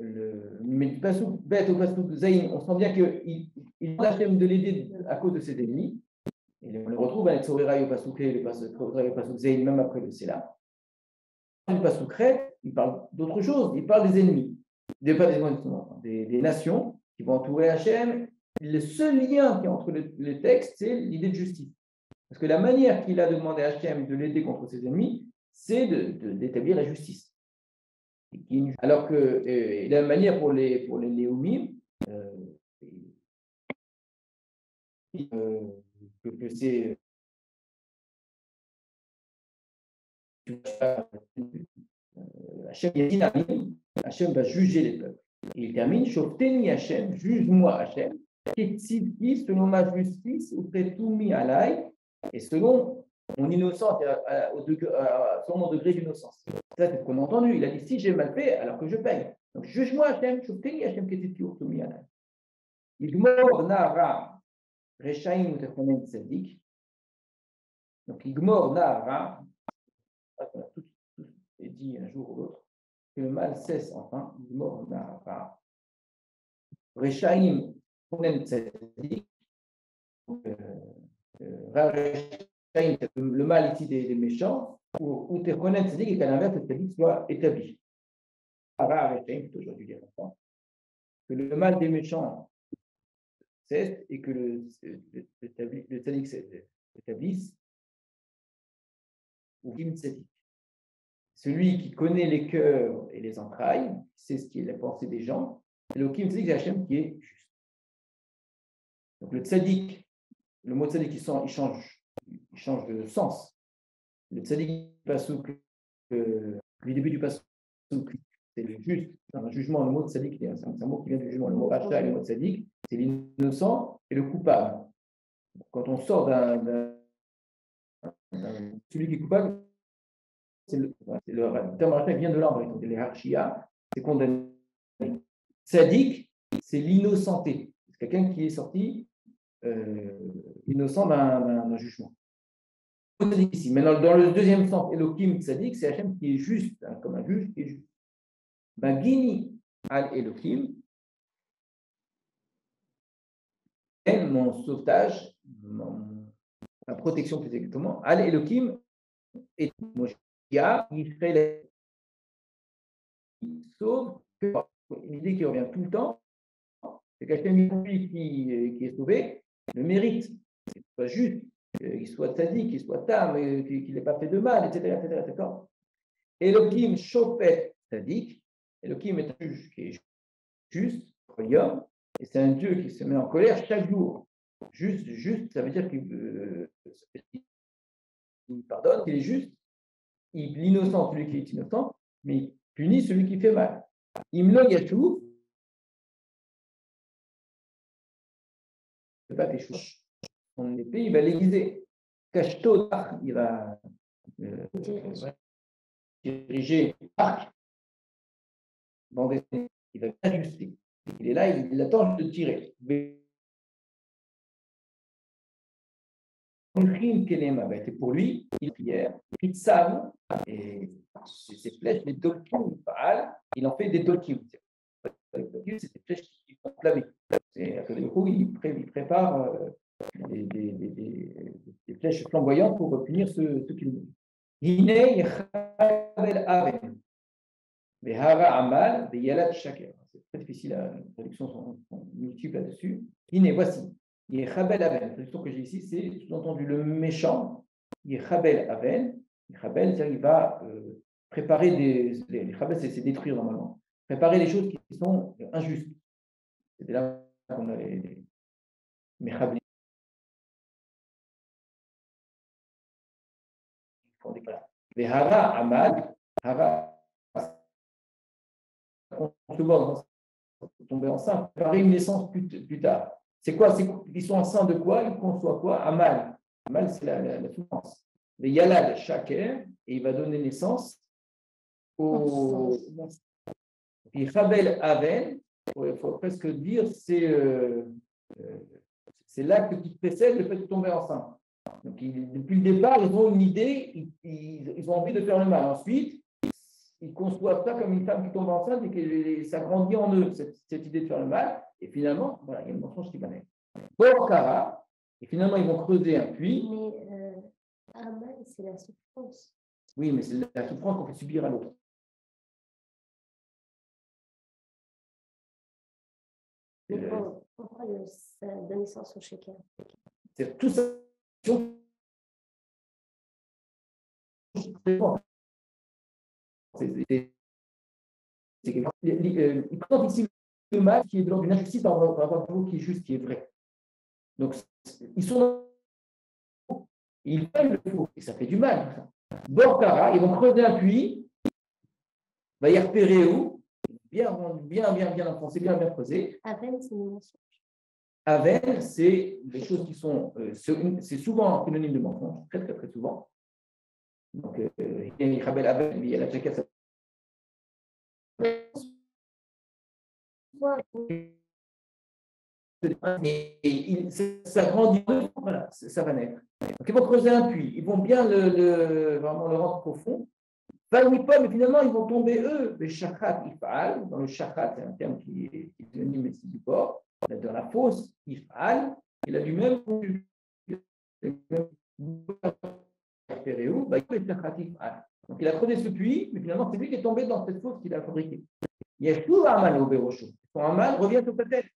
Mais du Passouk bête au Passouk Zayn, on sent bien qu'il demande de l'aider à cause de ses ennemis. Et on le retrouve avec Soreraï au Passouk et au Passouk Zayn, même après le Séla. Le Passouk Ret, il parle d'autre chose, il parle des ennemis, des nations qui vont entourer Hachem. Le seul lien qui est entre les textes, c'est l'idée de justice. Parce que la manière qu'il a de demander à Hachem de l'aider contre ses ennemis, c'est d'établir la justice. Alors que la manière pour les Léomim, que c'est Hachem va juger les peuples. Et il termine, Shofteni Hachem, juge-moi Hachem, Ketzivki, selon ma justice, ou Pretoumi Alay, et selon mon innocence, selon mon degré d'innocence. Ça, c'est ce qu'on a entendu. Il a dit, si j'ai mal fait, alors que je paye. Donc, juge-moi Hachem, Shofteni Hachem, Ketzivki, ou Pretoumi Alay. Igmor Nahara, Rechaim, ou Techonen Tzadik. Donc, Igmor Nahara, on a tous dit un jour ou l'autre, que le mal cesse enfin, Igmor Nahara. Rechaim, Techonen Tzadik. Le mal ici des méchants, ou Techonen Tzadik, et qu'à l'inverse, le Tzadik soit établi. Ara Rechaim, plutôt j'aurais dû dire enfin, que le mal des méchants cesse et que le Tzadik s'établisse. Ou Kim Tzadik. Celui qui connaît les cœurs et les entrailles, c'est ce qui est la pensée des gens, et le Kim Tzadik, c'est Hachem qui est juste. Donc le Tzadik, le mot Tzadik, il change de sens. Le Tzadik Passouk, le début du Passouk, c'est le juste. Dans le jugement, le mot Tzadik, c'est un mot qui vient du jugement. Le mot Racha et le mot Tzadik, c'est l'innocent et le coupable. Quand on sort celui qui est coupable, le terme Racha vient de là, donc les Harshia, c'est condamné. Tzadik, c'est l'innocenté. C'est quelqu'un qui est sorti innocent d'un jugement. Ici. Maintenant, dans le deuxième sens, Elohim Tzadik, c'est Hachem qui est juste, hein, comme un juge qui est juste. Gini al Elohim, mon sauvetage, ma protection plus exactement, al Elohim et Moshia, il fait sauve, une idée qui revient tout le temps, c'est qu'Hachem, lui qui est sauvé, le mérite, qu'il soit juste, qu'il soit tzaddik, qu'il soit tam, qu'il n'ait pas fait de mal, etc. D'accord. Elohim Shofet tzaddik, Elohim est un juge qui est juste, Yom, et c'est un Dieu qui se met en colère chaque jour. Juste, ça veut dire qu'il pardonne, qu'il est juste, l'innocent, celui qui est innocent, mais il punit celui qui fait mal. Imlo Yachou, pas péchou. Son épée, il va l'aiguiser. Kashto, il va diriger l'arc. Il va ajuster. Il est là, il attend de tirer. Et pour lui, il prière, il sable, et ces flèches, les dolkim, il en fait des dolkim. C'est des flèches qui sont flammées. Il prépare des flèches flamboyantes pour punir ceux qui le Hine yechabel aven. Vehara amal, veyalad shaker. C'est très difficile, les traductions sont multiples là-dessus. Hine, voici. Yechabel aven. La traduction que j'ai ici, c'est sous-entendu le méchant. Yechabel aven. Yechabel, c'est-à-dire qu'il va préparer des. Les chabel, c'est détruire normalement. Préparer des choses qui sont injustes. C'était là qu'on a les méchabel. Vehara amal. Hara. On se voit tomber enceinte, préparer une naissance plus tard. C'est quoi? Ils sont enceints de quoi? Ils conçoivent quoi? Amal. Amal, c'est la souffrance. Le Yalad Shaker, et il va donner naissance au. Puis Chabel Aven, il faut presque dire, c'est l'acte qui précède le fait de tomber enceinte. Donc, depuis le départ, ils ont une idée, ils ont envie de faire le mal. Ensuite, ils conçoivent ça comme une femme qui tombe enceinte et que ça grandit en eux, cette idée de faire le mal. Et finalement, voilà, il y a une mensonge qui va naître. Borkara, et finalement, ils vont creuser un puits. Mais Amal, c'est la souffrance. Oui, mais c'est la souffrance qu'on fait subir à l'autre. Mais pourquoi ça donne naissance au shaker? C'est tout ça. Il présente ici le mal qui est de l'ordre d'une injustice par rapport à qui est juste, qui est vrai. Donc, ils sont. Ils veulent le faux, et ça fait du mal. Borkara, ils vont creuser un puits, va y repérer où, bien enfoncé, bien creusé. Aven, c'est une mensonge. Aven, c'est des choses qui sont. C'est souvent un synonyme de mensonge, très souvent. Donc, il y a une Chabel Aven, il y a la jaquette. Mais ça grandit, voilà, ça va naître. Donc, ils vont creuser un puits, ils vont bien vraiment le rendre profond. Pas mais finalement, ils vont tomber, eux, le chakrat ifal. Dans le chakrat, c'est un terme qui est synonyme ici du corps. Dans la fosse, ifal, il a du même donc, il a creusé ce puits, mais finalement, c'est lui qui est tombé dans cette fosse qu'il a fabriquée. Yeshua Aman au Berosho. Son Aman revient sur sa tête.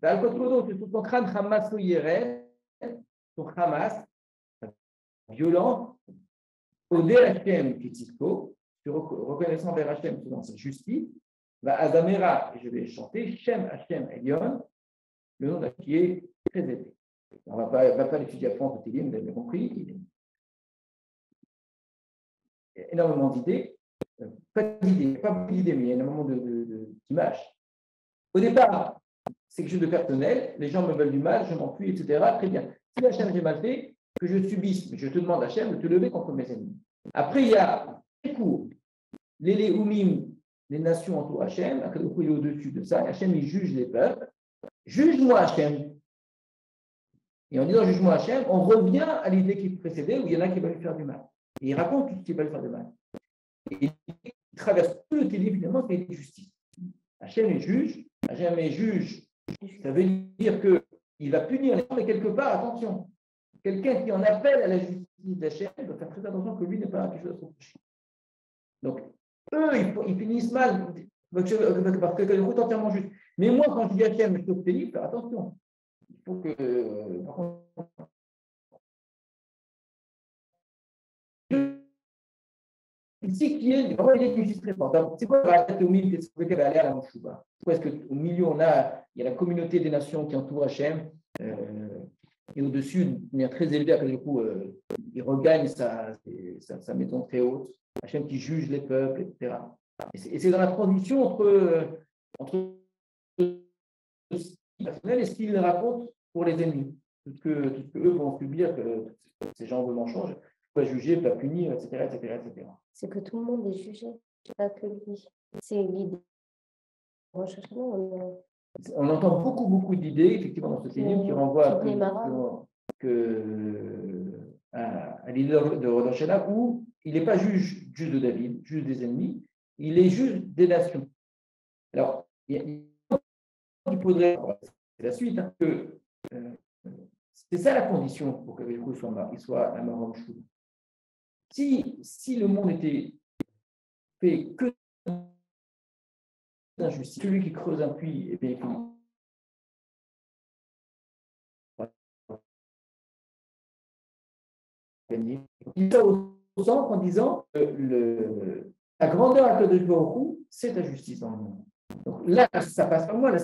Dans le côté c'est tout son crâne, Hamas ou Yeren, son Hamas, violent, Odé Hachem Kitiko, reconnaissant vers Hachem selon sa justice, va Azamera, et je vais chanter, Shem Hachem Elion, le nom qui est très élevé. On ne va pas l'étudier à fond, vous avez bien compris. Il y a énormément d'idées. Pas beaucoup d'idées, mais il y a énormément d'images. Au départ, c'est quelque chose de personnel, les gens me veulent du mal, je m'enfuis, etc. Très bien. Si Hachem j'ai mal fait, que je subisse, je te demande Hachem de te lever contre mes ennemis. Après, il y a très court, les Léoumim, les nations entourent Hachem, il est au-dessus de ça, Hachem il juge les peuples. Juge-moi Hachem. Et en disant juge-moi Hachem, on revient à l'idée qui précédait où il y en a qui veulent lui faire du mal. Et il raconte tout ce qui va lui faire du mal. Et il traverse tout le télim, finalement, c'est la justice. Hachem est juge, Hachem est juge. Ça veut dire qu'il va punir les gens, mais quelque part, attention, quelqu'un qui en appelle à la justice d'Hachem doit faire très attention que lui n'est pas quelque chose à se reprocher. Donc, eux, ils finissent mal, parce que le route est entièrement juste. Mais moi, quand je dis Hachem, je trouve télim, faire attention. Il faut que. Par contre, ici, qui est vraiment une justice très forte. C'est quoi la tête au milieu? Qu'est-ce qu'elle va aller à la Mouchouba? Pourquoi est-ce qu'au milieu, il y a la communauté des nations qui entoure Hachem, et au-dessus, de manière très élevée, après du coup, il regagne sa maison très haute. Hachem qui juge les peuples, etc. Et c'est dans la transition entre ce personnel et ce qu'il raconte pour les ennemis. Tout ce que eux vont subir, que ces gens de mensonges, pas juger, pas punir, etc. C'est que tout le monde est jugé, pas que lui. C'est l'idée. On entend beaucoup d'idées, effectivement, dans ce film qui renvoient à l'idée de Rosh Hashanah où il n'est pas juge de David, juge des ennemis, il est juge des nations. Alors, il faudrait, c'est la suite, hein, que c'est ça la condition pour que Yaakov soit un Maram Chou. si le monde était fait que d'injustice, celui qui creuse un puits, et bien, il finit. Il ça au centre en disant que la grandeur à de Baruch, c'est la justice dans le monde. Donc là, ça passe par moi. Là,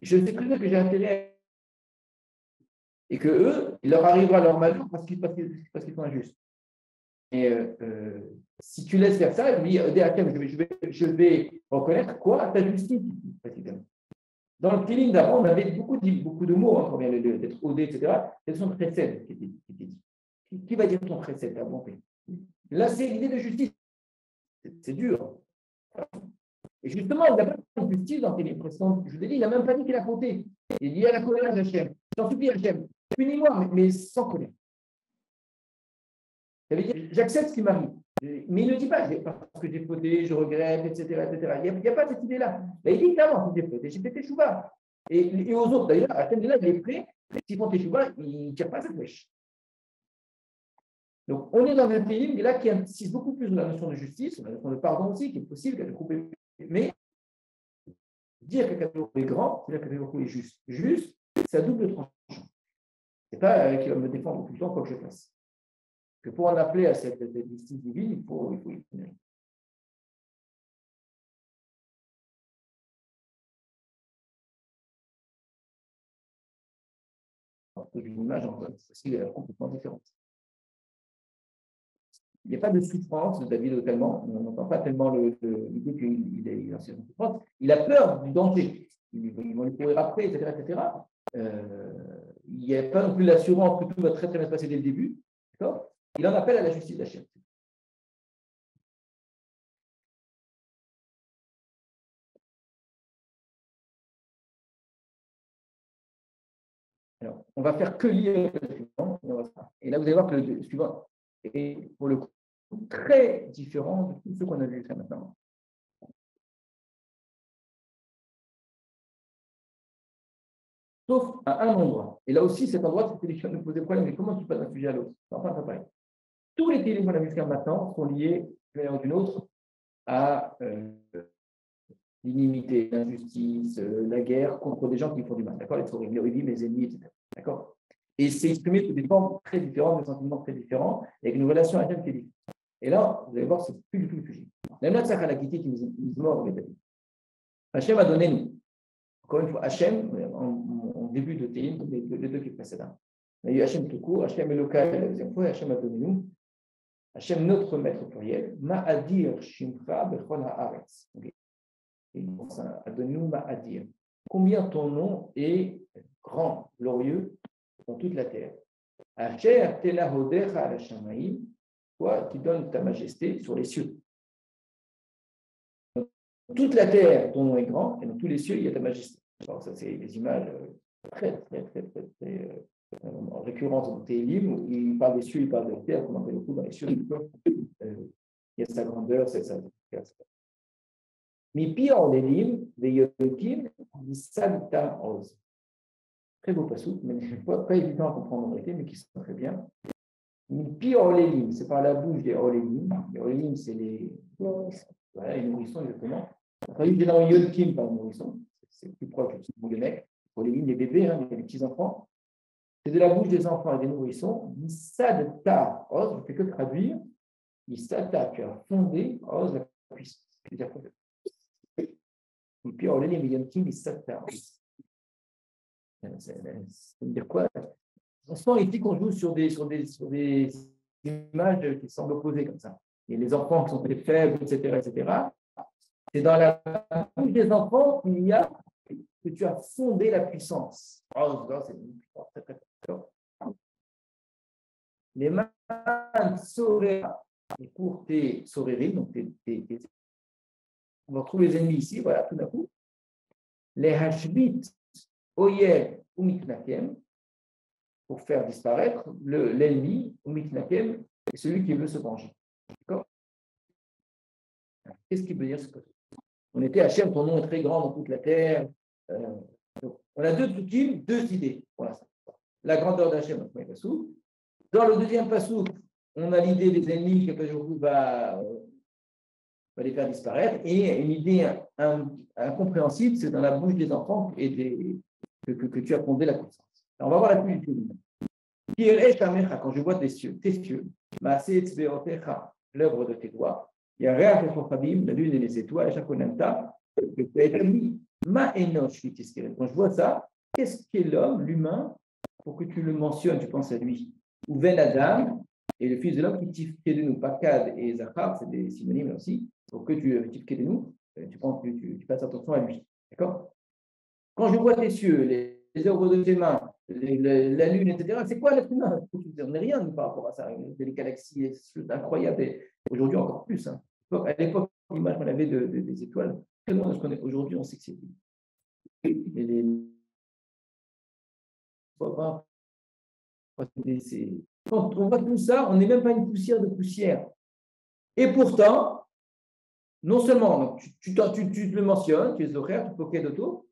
je sais très bien que j'ai intérêt et que eux, il leur arrivera leur malheur parce qu'ils sont injustes. Et si tu laisses faire ça, lui, je vais reconnaître quoi? Ta justice, précisément. Dans le feeling d'avant, on avait beaucoup de mots, hein, combien d'être odé, etc. Ce sont précèdes qui étaient dit. Qui va dire ton précède à bon fait? Là, c'est l'idée de justice. C'est dur. Et justement, il n'a pas de justice dans les précédentes. Je vous ai dit, il n'a même pas dit qu'il a compté. Il dit à la colère d'Hachem. J'en supplie, Hachem. Punis-moi, mais sans colère. Ça veut dire, j'accepte ce qui m'arrive. Mais il ne dit pas, parce que j'ai fauté, je regrette, etc. Il n'y a pas cette idée-là. Là, il dit clairement, j'ai fauté, j'ai fait teshuva. Et aux autres, d'ailleurs, Hachem, là, il est prêt. S'ils font teshuva, ils ne tirent pas cette flèche. Donc, on est dans un pays là qui insiste beaucoup plus sur la notion de justice, la notion de pardon aussi, qui est possible, qu'elle est coupée. Mais dire que Kadour est grand, c'est-à-dire que Kadour est juste. Juste, c'est à double tranchant. Ce n'est pas qu'il va me défendre tout le temps quoi que je fasse. Que pour en appeler à cette justice divine, il faut y tenir. Une image complètement différente. Il n'y a pas de souffrance de David tellement, on n'entend pas tellement l'idée qu'il est en souffrance. Il a peur du danger. Ils vont lui courir après, etc. Il n'y a pas non plus l'assurance que tout va très très bien se passer dès le début. D'accord? Il en appelle à la justice d'Hachem. Alors, on va faire que lire le suivant. Et là, vous allez voir que le suivant est, pour le coup, très différent de tout ce qu'on a vu jusqu'à maintenant. Sauf à un endroit. Et là aussi, cet endroit, c'est celui qui va nous poser problème. Mais comment tu passes d'un sujet à l'autre? Enfin, pas pareil. Tous les téléphone qu'on a vu jusqu'à maintenant sont liés, d'une manière ou d'une autre, à l'inimité, l'injustice, la guerre contre des gens qui font du mal. D'accord? Les Tzorim, mes ennemis, etc. D'accord? Et c'est exprimé sous des formes très différentes, des sentiments très différents, avec une relation à qui est différente. Et là, vous allez voir, c'est plus du tout le sujet. La note Sakhalakiti qui nous mord, Hachem a donné, encore une fois, Hachem, en début de Télim, les deux qui précédents. Il y a eu Hachem tout court, Hachem Elokai, la deuxième fois, et Hachem a donné nous. Hachem, notre maître pluriel, Ma'adir Shimcha Bechol Haaretz. Il a donné nous Ma'adir. Combien ton nom est grand, glorieux dans toute la terre. Asher Telahodecha al Shamaim, toi qui donnes ta majesté sur les cieux. Dans toute la terre, ton nom est grand, et dans tous les cieux, il y a ta majesté. Alors, ça, c'est des images très récurrentes dans Télim, où il parle des cieux, il parle de la terre, comme on appelle beaucoup dans les cieux. Il y a sa grandeur, c'est ça. Mipi en Elim, des Yokim, Salta Oz. Très beau passage, mais pas évident à comprendre en réalité, mais qui sont très bien. Mipi en Elim, c'est par la bouche des Olélim. Les Olélim, c'est les nourrissons. Voilà, les nourrissons, exactement. Enfin, il y a dans Yokim par nourrisson, c'est plus proche du mot de mec. Olélim, les bébés, hein, les petits-enfants. C'est de la bouche des enfants et des nourrissons. Salta Oz, je ne fais que traduire. Salta, tu as fondé Oz, la puissance. Et puis, on les Yokim, ils Salta Oz. Ça veut dire quoi? On sent ici qu'on joue sur des images qui semblent opposées comme ça. Et les enfants qui sont très faibles, etc. C'est dans la bouche des enfants qu'il y a que tu as fondé la puissance. Oh, c'est une puissance très, très forte. Les mains sorera, et pour tes sorérim, donc on va retrouver les ennemis ici, voilà, tout d'un coup. Les hashbit, Oyer ou Mitnakem, pour faire disparaître l'ennemi ou Mitnakem, et celui qui veut se venger. D'accord? Qu'est-ce qu'il veut dire ce que on était Hachem, ton nom est très grand dans toute la terre. Donc, on a deux idées pour l'instant. La grandeur d'Hachem dans le premier passou. Dans le deuxième passou, on a l'idée des ennemis que va les faire disparaître, et une idée incompréhensible, c'est dans la bouche des enfants que tu as fondé la connaissance. Alors, on va voir la suite du quand je vois tes cieux, l'œuvre de tes doigts, il y a rien que la lune et les étoiles, chaque que tu as établi. Quand je vois ça, qu'est-ce qu'est l'homme, l'humain, pour que tu le mentionnes, tu penses à lui. Ou Ben Adam, et le fils de l'homme qui tifke de nous, Pakad et Zachar, c'est des synonymes aussi, pour que tu tifke de nous, tu penses que tu fasses attention à lui. D'accord? Quand je vois tes cieux, les œuvres de tes mains, la lune, etc., c'est quoi l'être humain? On n'est rien par rapport à ça. Les galaxies, c'est incroyable. Et aujourd'hui, encore plus. Hein. À l'époque, l'image qu'on avait des étoiles, tellement de ce qu'on est aujourd'hui, on sait que c'est. Quand on voit tout ça, on n'est même pas une poussière de poussière. Et pourtant, non seulement tu le mentionnes, tu es horaire, tu poquets d'auto,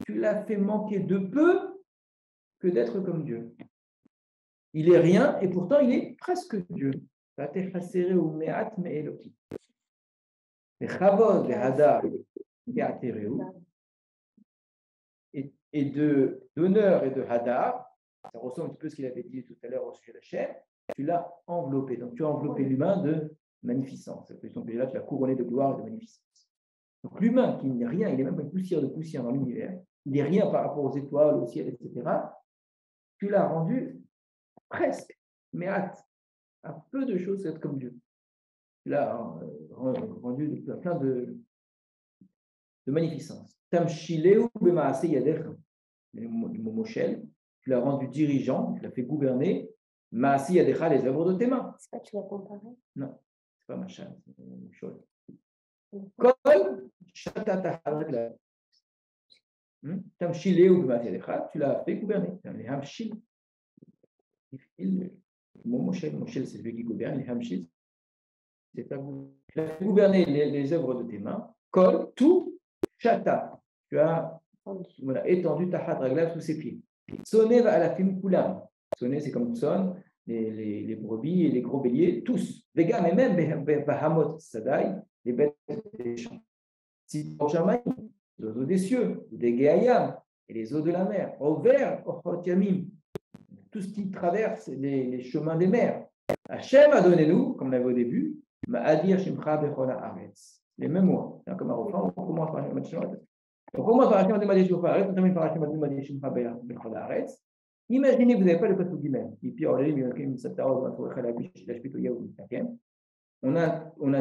tu l'as fait manquer de peu que d'être comme Dieu. Il est rien et pourtant il est presque Dieu. Et d'honneur et de hadar, ça ressemble un petit peu à ce qu'il avait dit tout à l'heure au sujet de Hachem, tu l'as enveloppé. Donc tu as enveloppé l'humain de magnificence. Donc là, tu l'as couronné de gloire et de magnificence. Donc l'humain qui n'est rien, il n'est même pas une poussière de poussière dans l'univers, il n'est rien par rapport aux étoiles, au ciel, etc. Tu l'as rendu presque, mais à peu de choses être comme Dieu. Tu l'as rendu plein de magnificence. Tamshileu bemaase yadech, le mot Moshel, tu l'as rendu dirigeant, tu l'as fait gouverner. Maase yadecha, les œuvres de tes mains. C'est pas tu l'as comparé? Non, c'est pas machin, c'est une chose. Kol shatata haragla. Tamshileu bemaase yadecha, tu l'as fait gouverner. Les hamshil, le mot Moshel, c'est celui qui gouverne. Les hamshil, c'est pas vous. Tu as fait gouverner les œuvres de tes mains. Kol, tout. Chata, tu as étendu ta hadragla sous ses pieds. Sonné à la film koulam. Sonné, c'est comme sonne, les brebis et les gros béliers, tous. Les gars, mais même Bahamot Sadai, les bêtes des champs. Si les eaux des cieux, des Géayam, et les eaux de la mer. Au vert, tout ce qui traverse les chemins des mers. Hachem a donné nous, comme on avait au début, Ma'adir Shimcha Bechola Aretz. Les mêmes mots. C'est comme un refrain, on commence par Hachem. On commence par Hachem Ademadi Shimcha Aretz, on termine par Hachem Ademadi Shimcha Bechola Aretz. Imaginez, vous n'avez pas le code Guimel. Et puis, on a un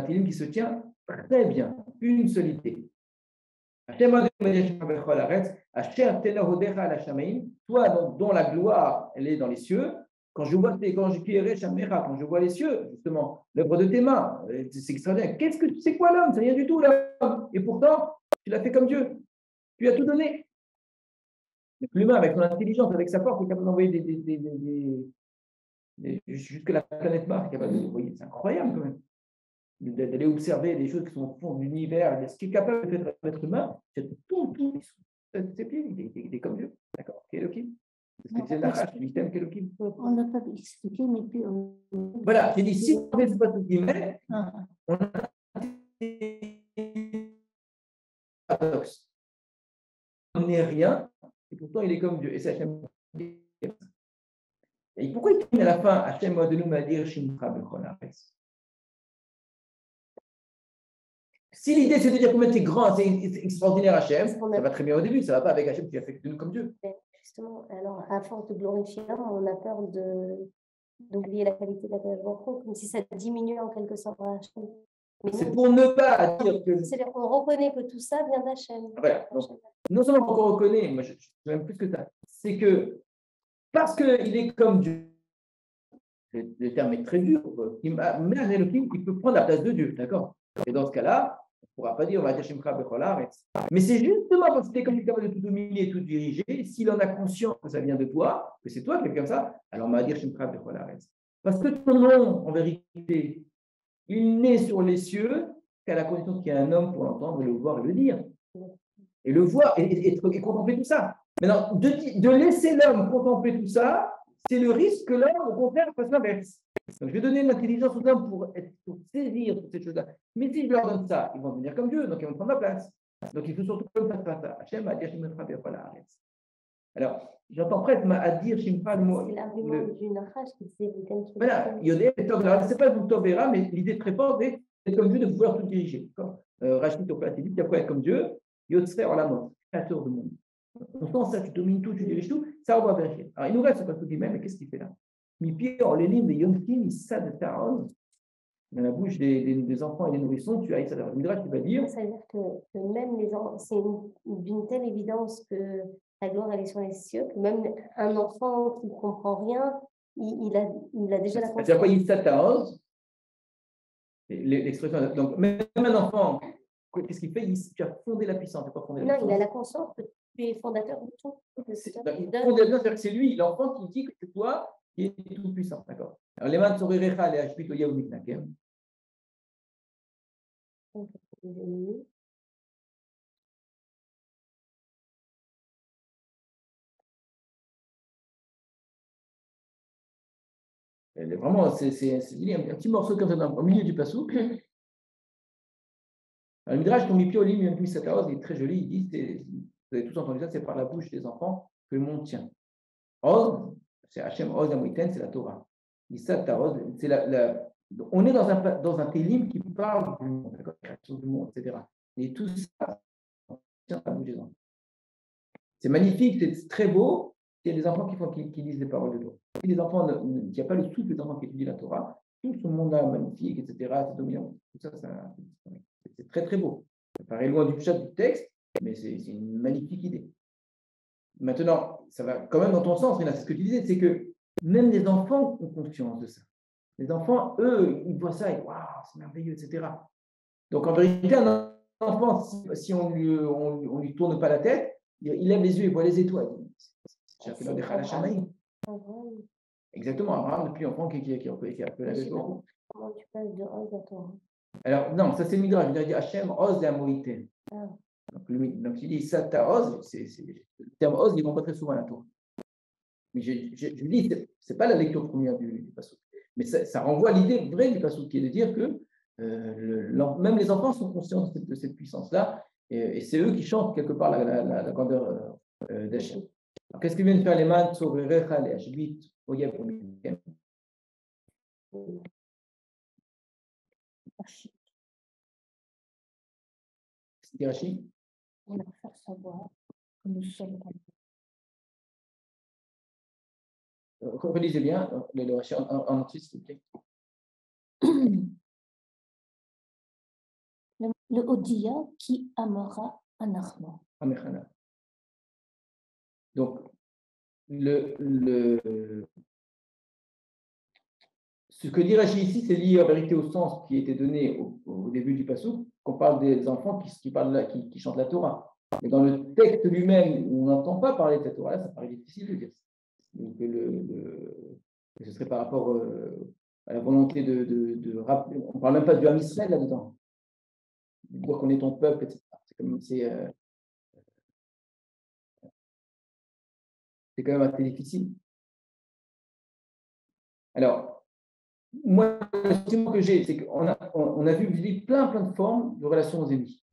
tilim qui se tient très bien, une seule idée. Toi, dont la gloire, elle est dans les cieux. Quand je vois les cieux, justement, l'œuvre de tes mains, c'est extraordinaire. C'est quoi l'homme? C'est rien du tout, l'homme. Et pourtant, tu l'as fait comme Dieu. Tu as tout donné. L'humain, avec son intelligence, avec sa force, est capable d'envoyer jusque la planète Mars, est capable de voyer. C'est incroyable quand même. D'aller observer des choses qui sont au fond de l'univers. Ce qui est capable de faire l'être humain, c'est tout. Ses pieds, il est comme Dieu. D'accord. Kélokim. C'est ce que disait Nachash, l'Istem Kélokim. On n'a pas expliqué, mais puis Voilà, j'ai dit, si on ne fait pas tout guillemets, on a paradoxe. On n'est rien, et pourtant il est comme Dieu. Et c'est Hachem. Et pourquoi il termine à la fin Hachem de nous m'a dit Shimcha Bechol Haaretz? Si l'idée c'est de dire combien c'est grand, c'est extraordinaire Hachem, ça va très bien au début, ça ne va pas avec Hachem qui a fait de nous comme Dieu. Justement, alors à force de glorifier l'homme, on a peur d'oublier la qualité de la Kadosh, comme si ça diminue en quelque sorte Hachem. C'est pour ne pas dire que. On reconnaît que tout ça vient d'Hachem. Voilà. Donc, non seulement on reconnaît, moi je même plus que ça, c'est que parce qu'il est comme Dieu, le terme est très dur, il peut prendre la place de Dieu, d'accord? Et dans ce cas-là, on ne pourra pas dire mais c'est justement parce qu'il est comme capable de tout dominer et tout diriger, s'il en a conscience que ça vient de toi, que c'est toi qui es comme ça, alors on va dire parce que ton nom, en vérité, il n'est sur les cieux qu'à la condition qu'il y ait un homme pour l'entendre, le voir et le dire. Et le voir et contempler tout ça. Maintenant, de laisser l'homme contempler tout ça, c'est le risque que l'homme, au contraire, fasse l'inverse. Donc, je vais donner une intelligence aux hommes pour saisir toutes ces choses-là. Mais si je leur donne ça, ils vont devenir comme Dieu, donc ils vont prendre ma place. Donc, il faut surtout ne pas faire ça. Hachem a dit, Hachem ne fera pas la arrête. Alors, j'entends presque à dire Shimcha le mot. C'est l'argument du Nachash qui c'est quelqu'un qui. Voilà, Yodé, c'est pas le Tovera, mais l'idée très forte est d'être comme Dieu, de pouvoir tout diriger. Rachid Toplat, il dit qu'il faut être comme Dieu, Yotzre en la mort, créateur du monde. On sent ça, tu domines tout, tu diriges tout, ça on va vérifier. Alors, il nous reste pas tout dit même, mais qu'est-ce qu'il fait là? Mi-pied, en les livres de Yomkim, il sa de Taron, dans la bouche des enfants et des nourrissons, tu as ça. Le Midrash qui va dire. Ça veut dire que même les enfants, c'est d'une telle évidence que la gloire elle est sur les cieux, que même un enfant qui ne comprend rien, il a déjà la conscience. C'est-à-dire quoi, il s'attaose, l'expression. Donc, même un enfant, qu'est-ce qu'il fait? Tu as fondé la puissance. Tu as pas fondé la puissance. Il a la conscience que tu es fondateur de tout. C'est-à-dire que c'est lui, l'enfant, qui dit que c'est toi qui es tout puissant. D'accord. Alors, les mains sont rerecha, les hachpit, oya ou mitnakem. Vraiment, c'est un petit morceau comme ça au milieu du passouk. Le Midrash, ton mi-pied au lit, il est très joli. Il dit, vous avez tous entendu ça, c'est par la bouche des enfants que le monde tient. Oz, c'est Hachem, Oz, Amoïten, c'est la Torah. Issa, Taoz, c'est on est dans un télim qui parle du monde, la création du monde, etc. Et tout ça, tient par la bouche des enfants. C'est magnifique, c'est très beau. Il y a des enfants qui lisent les paroles de Torah. Si les enfants, il n'y a pas le souffle des enfants qui étudient la Torah, tout ce monde-là magnifique, etc., c'est dominant. Tout ça, c'est très très beau. Ça paraît loin du chat du texte, mais c'est une magnifique idée. Maintenant, ça va quand même dans ton sens, Rina, c'est ce que tu disais, c'est que même les enfants ont conscience de ça. Les enfants, eux, ils voient ça et waouh, c'est merveilleux, etc. Donc en vérité, un enfant, si on lui tourne pas la tête, il lève les yeux et voit les étoiles. J'ai appelé des Khalachanaïm. Exactement, Abraham, depuis enfant qui a appelé la Comment tu passes de Oz à Torah? Alors, non, ça c'est Midrash. Il dit Hachem, Oz et Amoïten. Donc, il dit Sata Oz, le terme Oz, il ne pas très souvent à la Torah. Mais je dis, ce n'est pas la lecture première du Passouk. Mais ça renvoie à l'idée vraie du Passouk, qui est de dire que même les enfants sont conscients de cette puissance-là, et c'est eux qui chantent quelque part la grandeur d'Hachem. Alors, qu'est-ce qu'ils viennent faire les man sur Recha, les Hashbit, Oyeb, Omikem? C'est Rashi. On va faire savoir que nous sommes. Relisez bien le Rashi en entier, s'il vous plaît. Le Odia qui amara Anachma. Donc, ce que dit Rashi ici, c'est lié en vérité au sens qui était donné au début du Passouk, qu'on parle des enfants qui chantent la Torah. Mais dans le texte lui-même, où on n'entend pas parler de cette Torah-là, ça paraît difficile de dire. Donc, ce serait par rapport à la volonté de rappeler. On ne parle même pas du Ham Israël là-dedans. De dire qu'on est ton peuple, etc. C'est quand même assez difficile. Alors, moi, le sentiment que j'ai, c'est qu'on a vu plein de formes de relations aux ennemis.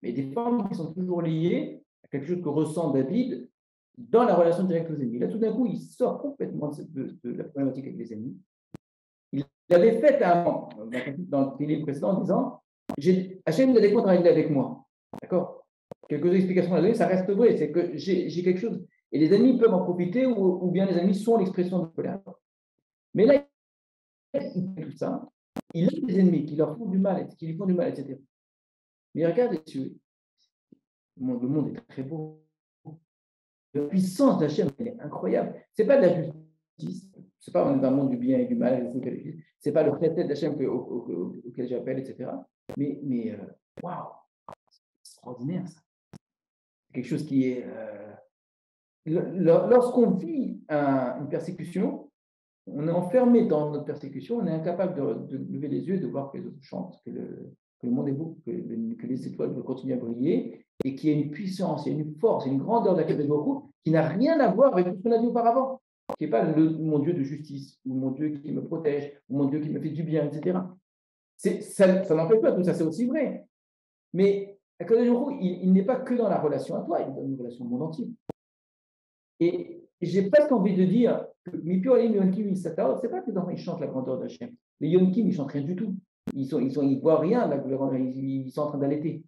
Mais des formes qui sont toujours liées à quelque chose que ressent David dans la relation directe aux ennemis. Là, tout d'un coup, il sort complètement de la problématique avec les ennemis. Il l'avait fait dans le livre précédent en disant Hachem a des comptes à régler avec moi. D'accord? Quelques explications à donner, ça reste vrai. C'est que j'ai quelque chose. Et les ennemis peuvent en profiter ou bien les ennemis sont l'expression de colère. Mais là, il fait tout ça. Il a des ennemis qui leur font du mal, qui lui font du mal, etc. Mais regarde les cieux. Le monde est très beau. La puissance d'Hachem, elle est incroyable. Ce n'est pas de la justice. Ce n'est pas on est dans le monde du bien et du mal. Ce n'est pas le traité d'Hachem auquel j'appelle, etc. Mais waouh, c'est extraordinaire ça. C'est quelque chose qui est. Lorsqu'on vit une persécution, on est enfermé dans notre persécution, on est incapable de lever les yeux, de voir que les autres chantent, que le monde est beau, que les étoiles continuent à briller. et qui a une puissance, il y a une force, une grandeur d'Akadosh Baruch Hu qui n'a rien à voir avec tout ce qu'on a dit auparavant, qui n'est pas mon Dieu de justice, ou mon Dieu qui me protège, ou mon Dieu qui me fait du bien, etc. Ça n'en fait pas, tout ça c'est aussi vrai. Mais Akadosh Baruch Hu, il n'est pas que dans la relation à toi, il est dans une relation au monde entier. Et j'ai presque envie de dire que Mipio Alim Yonkim Isatao, c'est pas que les enfants ils chantent la grandeur d'Hachem. Les Yonkim, ils chantent rien du tout. Ils voient rien, ils sont en train d'allaiter.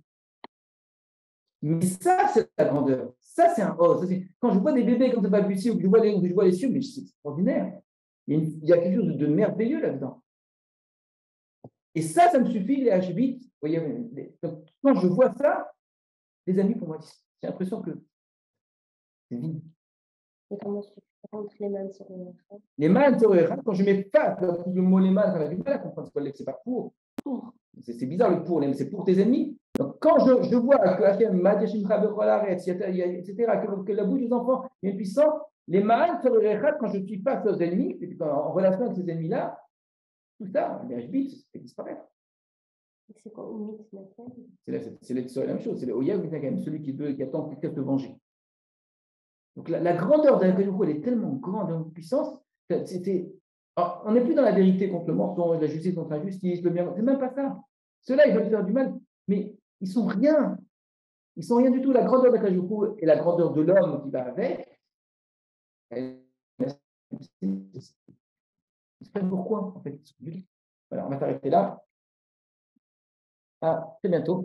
Mais ça, c'est la grandeur. Ça, c'est un oh. Quand je vois des bébés comme ça balbutier ou que je vois les cieux, mais c'est extraordinaire. Il y a quelque chose de merveilleux là-dedans. Et ça me suffit, les H8. Vous voyez, quand je vois ça, les amis, pour moi, j'ai l'impression que c'est vide. Et comment tu rentres les mains sur le enfant? Les mains, quand je mets face, le mot les mains, on a du mal à comprendre ce que c'est pas pour. C'est bizarre le pour, c'est pour tes ennemis. Donc quand je vois que Hachem, etc., que la bouche des enfants est puissante, les mains, quand je suis face aux ennemis, en relation avec ces ennemis-là, tout ça, les HB, ça fait disparaître. C'est quoi, Umitz? C'est la même chose, c'est le Oyag, celui qui attend quelqu'un de te venger. Donc la grandeur d'un Akadosh elle est tellement grande en puissance, on n'est plus dans la vérité contre le mensonge, la justice contre l'injustice, le bien. C'est même pas ça. Ceux-là, ils veulent faire du mal, mais ils sont rien. Ils sont rien du tout. La grandeur d'Akadosh et la grandeur de l'homme qui va avec, c'est pourquoi en fait. Voilà, on va s'arrêter là. À très bientôt.